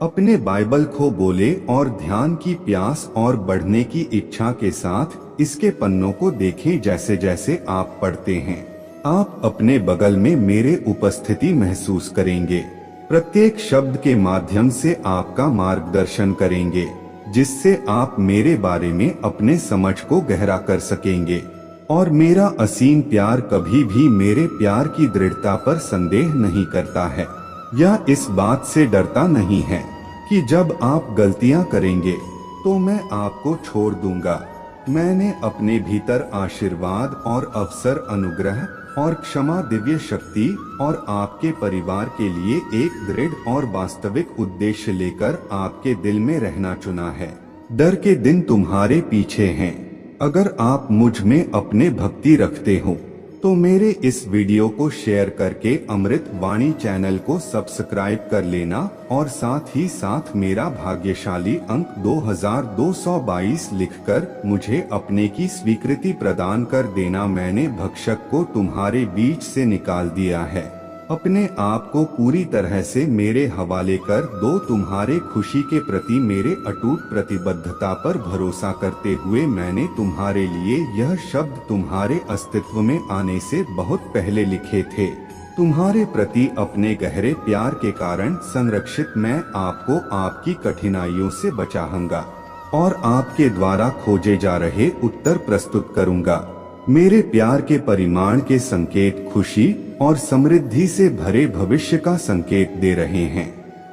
अपने बाइबल को बोले और ध्यान की प्यास और बढ़ने की इच्छा के साथ इसके पन्नों को देखें। जैसे जैसे आप पढ़ते हैं, आप अपने बगल में मेरे उपस्थिति महसूस करेंगे। प्रत्येक शब्द के माध्यम से आपका मार्गदर्शन करेंगे, जिससे आप मेरे बारे में अपने समझ को गहरा कर सकेंगे। और मेरा असीम प्यार कभी भी मेरे प्यार की दृढ़ता पर संदेह नहीं करता है, या इस बात से डरता नहीं है कि जब आप गलतियां करेंगे तो मैं आपको छोड़ दूंगा। मैंने अपने भीतर आशीर्वाद और अवसर, अनुग्रह और क्षमा, दिव्य शक्ति और आपके परिवार के लिए एक दृढ़ और वास्तविक उद्देश्य लेकर आपके दिल में रहना चुना है। डर के दिन तुम्हारे पीछे हैं। अगर आप मुझ में अपने भक्ति रखते हो तो मेरे इस वीडियो को शेयर करके अमृत वाणी चैनल को सब्सक्राइब कर लेना और साथ ही साथ मेरा भाग्यशाली अंक 2222 लिखकर मुझे अपने की स्वीकृति प्रदान कर देना। मैंने भक्षक को तुम्हारे बीच से निकाल दिया है। अपने आप को पूरी तरह से मेरे हवाले कर दो। तुम्हारे खुशी के प्रति मेरे अटूट प्रतिबद्धता पर भरोसा करते हुए मैंने तुम्हारे लिए यह शब्द तुम्हारे अस्तित्व में आने से बहुत पहले लिखे थे। तुम्हारे प्रति अपने गहरे प्यार के कारण संरक्षित मैं आपको आपकी कठिनाइयों से बचाऊंगा और आपके द्वारा खोजे जा रहे उत्तर प्रस्तुत करूंगा। मेरे प्यार के परिमाण के संकेत खुशी और समृद्धि से भरे भविष्य का संकेत दे रहे हैं।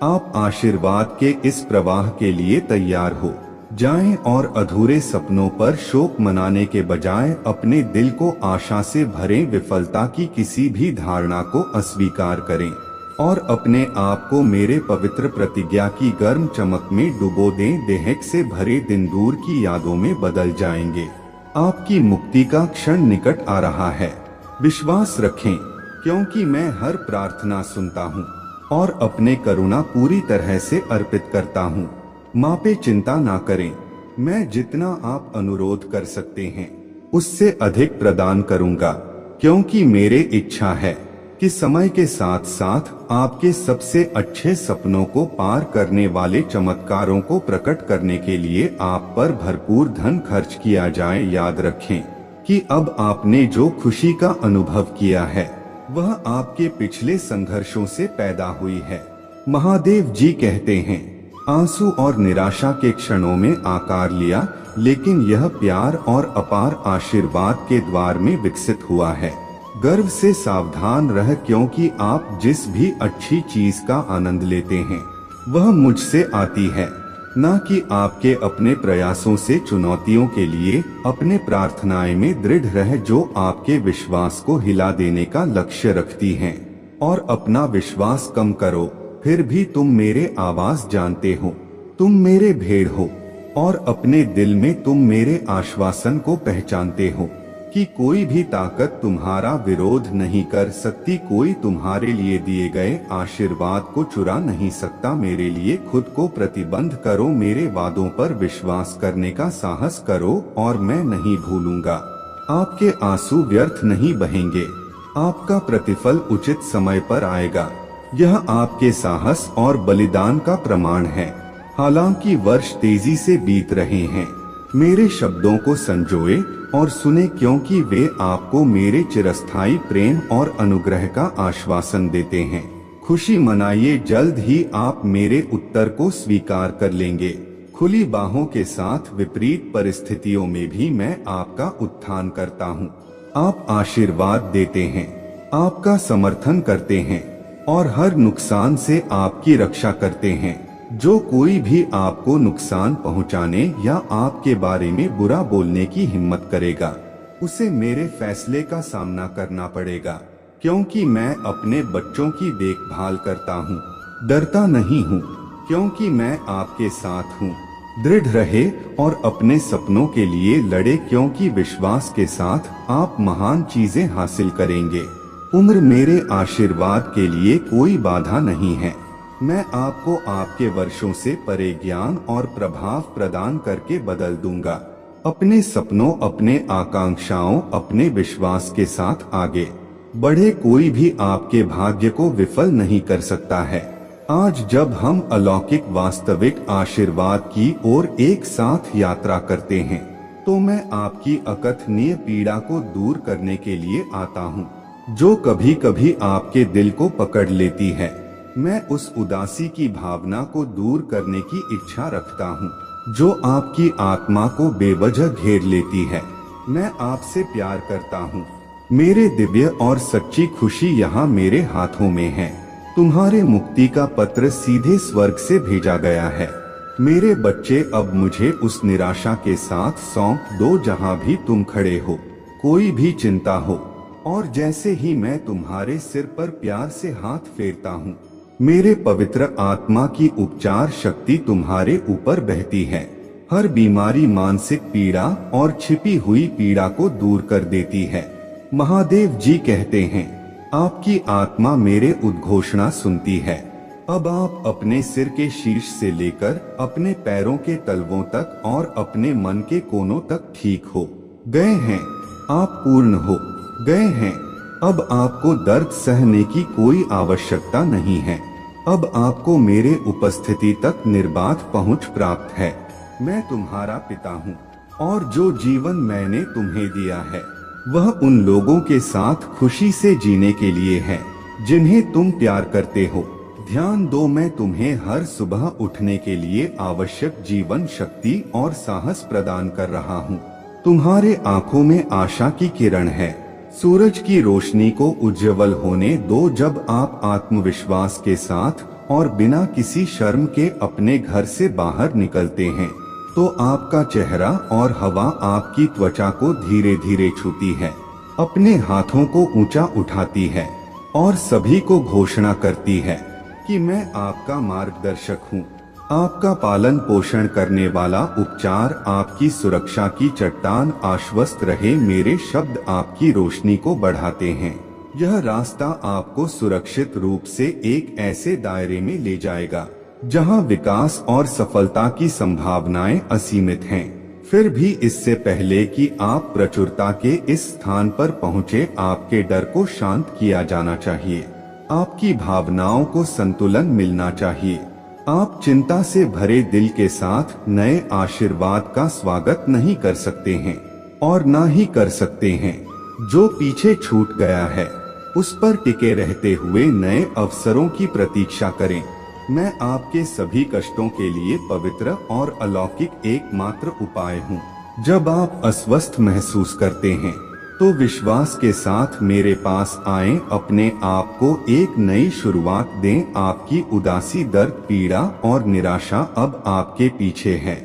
आप आशीर्वाद के इस प्रवाह के लिए तैयार हो जाएं और अधूरे सपनों पर शोक मनाने के बजाय अपने दिल को आशा से भरें। विफलता की किसी भी धारणा को अस्वीकार करें और अपने आप को मेरे पवित्र प्रतिज्ञा की गर्म चमक में डुबो दें। देहक से भरे दिन दूर की यादों में बदल जाएंगे। आपकी मुक्ति का क्षण निकट आ रहा है। विश्वास रखें क्योंकि मैं हर प्रार्थना सुनता हूँ और अपने करुणा पूरी तरह से अर्पित करता हूँ। माँ पे चिंता ना करें, मैं जितना आप अनुरोध कर सकते हैं उससे अधिक प्रदान करूँगा, क्योंकि मेरे इच्छा है कि समय के साथ साथ आपके सबसे अच्छे सपनों को पार करने वाले चमत्कारों को प्रकट करने के लिए आप पर भरपूर धन खर्च किया जाए। याद रखें कि अब आपने जो खुशी का अनुभव किया है वह आपके पिछले संघर्षों से पैदा हुई है। महादेव जी कहते हैं, आंसू और निराशा के क्षणों में आकार लिया, लेकिन यह प्यार और अपार आशीर्वाद के द्वार में विकसित हुआ है। गर्व से सावधान रह, क्योंकि आप जिस भी अच्छी चीज का आनंद लेते हैं वह मुझसे आती है, न कि आपके अपने प्रयासों से। चुनौतियों के लिए अपने प्रार्थनाएं में दृढ़ रह, जो आपके विश्वास को हिला देने का लक्ष्य रखती हैं। और अपना विश्वास कम करो, फिर भी तुम मेरे आवाज जानते हो, तुम मेरे भेड़ हो और अपने दिल में तुम मेरे आश्वासन को पहचानते हो कि कोई भी ताकत तुम्हारा विरोध नहीं कर सकती। कोई तुम्हारे लिए दिए गए आशीर्वाद को चुरा नहीं सकता। मेरे लिए खुद को प्रतिबंध करो, मेरे वादों पर विश्वास करने का साहस करो और मैं नहीं भूलूंगा। आपके आंसू व्यर्थ नहीं बहेंगे, आपका प्रतिफल उचित समय पर आएगा। यह आपके साहस और बलिदान का प्रमाण है। हालांकि वर्ष तेजी से बीत रहे हैं, मेरे शब्दों को संजोए और सुने, क्योंकि वे आपको मेरे चिरस्थायी प्रेम और अनुग्रह का आश्वासन देते हैं। खुशी मनाइए, जल्द ही आप मेरे उत्तर को स्वीकार कर लेंगे। खुली बाहों के साथ विपरीत परिस्थितियों में भी मैं आपका उत्थान करता हूँ। आप आशीर्वाद देते हैं, आपका समर्थन करते हैं और हर नुकसान से आपकी रक्षा करते हैं। जो कोई भी आपको नुकसान पहुंचाने या आपके बारे में बुरा बोलने की हिम्मत करेगा, उसे मेरे फैसले का सामना करना पड़ेगा, क्योंकि मैं अपने बच्चों की देखभाल करता हूँ। डरता नहीं हूँ, क्योंकि मैं आपके साथ हूँ। दृढ़ रहे और अपने सपनों के लिए लड़े, क्योंकि विश्वास के साथ आप महान चीजें हासिल करेंगे। उम्र मेरे आशीर्वाद के लिए कोई बाधा नहीं है। मैं आपको आपके वर्षों से परे ज्ञान और प्रभाव प्रदान करके बदल दूंगा। अपने सपनों, अपने आकांक्षाओं, अपने विश्वास के साथ आगे बढ़े। कोई भी आपके भाग्य को विफल नहीं कर सकता है। आज जब हम अलौकिक वास्तविक आशीर्वाद की ओर एक साथ यात्रा करते हैं, तो मैं आपकी अकथनीय पीड़ा को दूर करने के लिए आता हूँ, जो कभी कभी आपके दिल को पकड़ लेती है। मैं उस उदासी की भावना को दूर करने की इच्छा रखता हूँ, जो आपकी आत्मा को बेवजह घेर लेती है। मैं आपसे प्यार करता हूँ। मेरे दिव्य और सच्ची खुशी यहाँ मेरे हाथों में है। तुम्हारे मुक्ति का पत्र सीधे स्वर्ग से भेजा गया है। मेरे बच्चे, अब मुझे उस निराशा के साथ सौंप दो जहाँ भी तुम खड़े हो, कोई भी चिंता हो, और जैसे ही मैं तुम्हारे सिर पर प्यार से हाथ फेरता हूँ, मेरे पवित्र आत्मा की उपचार शक्ति तुम्हारे ऊपर बहती है। हर बीमारी, मानसिक पीड़ा और छिपी हुई पीड़ा को दूर कर देती है। महादेव जी कहते हैं, आपकी आत्मा मेरे उद्घोषणा सुनती है। अब आप अपने सिर के शीर्ष से लेकर अपने पैरों के तलवों तक और अपने मन के कोनों तक ठीक हो गए हैं। आप पूर्ण हो गए हैं। अब आपको दर्द सहने की कोई आवश्यकता नहीं है। अब आपको मेरे उपस्थिति तक निर्बाध पहुंच प्राप्त है। मैं तुम्हारा पिता हूँ और जो जीवन मैंने तुम्हें दिया है वह उन लोगों के साथ खुशी से जीने के लिए है जिन्हें तुम प्यार करते हो। ध्यान दो, मैं तुम्हें हर सुबह उठने के लिए आवश्यक जीवन शक्ति और साहस प्रदान कर रहा हूँ। तुम्हारे आंखों में आशा की किरण है। सूरज की रोशनी को उज्जवल होने दो। जब आप आत्मविश्वास के साथ और बिना किसी शर्म के अपने घर से बाहर निकलते हैं तो आपका चेहरा और हवा आपकी त्वचा को धीरे धीरे छूती है, अपने हाथों को ऊंचा उठाती है और सभी को घोषणा करती है कि मैं आपका मार्गदर्शक हूँ, आपका पालन पोषण करने वाला उपचार, आपकी सुरक्षा की चट्टान। आश्वस्त रहे, मेरे शब्द आपकी रोशनी को बढ़ाते हैं। यह रास्ता आपको सुरक्षित रूप से एक ऐसे दायरे में ले जाएगा जहां विकास और सफलता की संभावनाएं असीमित हैं। फिर भी इससे पहले कि आप प्रचुरता के इस स्थान पर पहुंचे, आपके डर को शांत किया जाना चाहिए। आपकी भावनाओं को संतुलन मिलना चाहिए। आप चिंता से भरे दिल के साथ नए आशीर्वाद का स्वागत नहीं कर सकते हैं और ना ही कर सकते हैं। जो पीछे छूट गया है उस पर टिके रहते हुए नए अवसरों की प्रतीक्षा करें। मैं आपके सभी कष्टों के लिए पवित्र और अलौकिक एकमात्र उपाय हूँ। जब आप अस्वस्थ महसूस करते हैं तो विश्वास के साथ मेरे पास आएं, अपने आप को एक नई शुरुआत दें। आपकी उदासी, दर्द, पीड़ा और निराशा अब आपके पीछे है।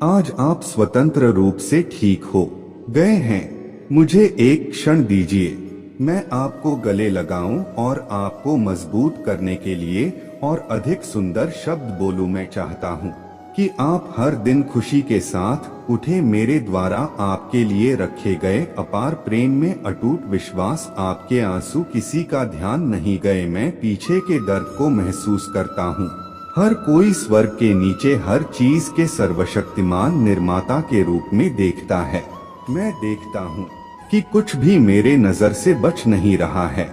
आज आप स्वतंत्र रूप से ठीक हो गए हैं। मुझे एक क्षण दीजिए, मैं आपको गले लगाऊं और आपको मजबूत करने के लिए और अधिक सुंदर शब्द बोलूं। मैं चाहता हूं कि आप हर दिन खुशी के साथ उठे। मेरे द्वारा आपके लिए रखे गए अपार प्रेम में अटूट विश्वास। आपके आंसू किसी का ध्यान नहीं गए। मैं पीछे के दर्द को महसूस करता हूँ। हर कोई स्वर्ग के नीचे हर चीज के सर्वशक्तिमान निर्माता के रूप में देखता है। मैं देखता हूँ कि कुछ भी मेरे नजर से बच नहीं रहा है।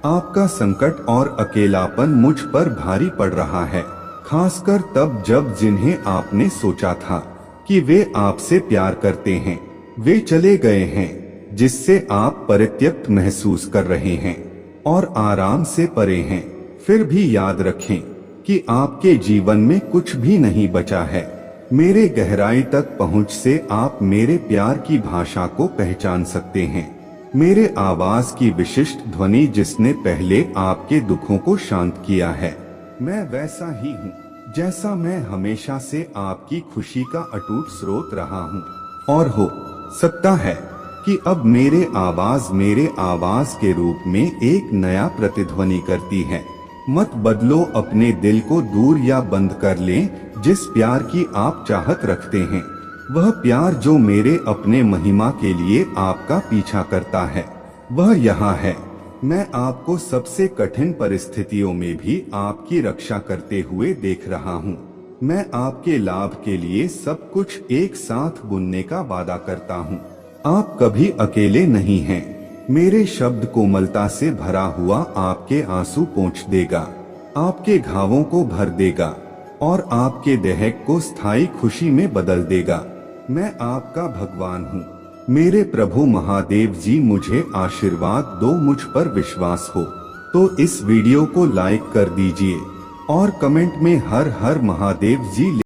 आपका संकट और अकेलापन मुझ पर भारी पड़ रहा है, खासकर तब जब जिन्हें आपने सोचा था कि वे आपसे प्यार करते हैं वे चले गए हैं, जिससे आप परित्यक्त महसूस कर रहे हैं और आराम से परे हैं। फिर भी याद रखें कि आपके जीवन में कुछ भी नहीं बचा है। मेरे गहराई तक पहुंच से आप मेरे प्यार की भाषा को पहचान सकते हैं। मेरे आवाज की विशिष्ट ध्वनि जिसने पहले आपके दुखों को शांत किया है। मैं वैसा ही हूँ जैसा मैं हमेशा से आपकी खुशी का अटूट स्रोत रहा हूँ। और हो सकता है कि अब मेरे आवाज के रूप में एक नया प्रतिध्वनि करती है। मत बदलो, अपने दिल को दूर या बंद कर लें। जिस प्यार की आप चाहत रखते हैं वह प्यार जो मेरे अपने महिमा के लिए आपका पीछा करता है वह यहाँ है। मैं आपको सबसे कठिन परिस्थितियों में भी आपकी रक्षा करते हुए देख रहा हूँ। मैं आपके लाभ के लिए सब कुछ एक साथ बुनने का वादा करता हूँ। आप कभी अकेले नहीं हैं। मेरे शब्द कोमलता से भरा हुआ आपके आंसू पोंछ देगा, आपके घावों को भर देगा और आपके दहक को स्थायी खुशी में बदल देगा। मैं आपका भगवान हूँ। मेरे प्रभु महादेव जी मुझे आशीर्वाद दो। मुझ पर विश्वास हो तो इस वीडियो को लाइक कर दीजिए और कमेंट में हर हर महादेव जी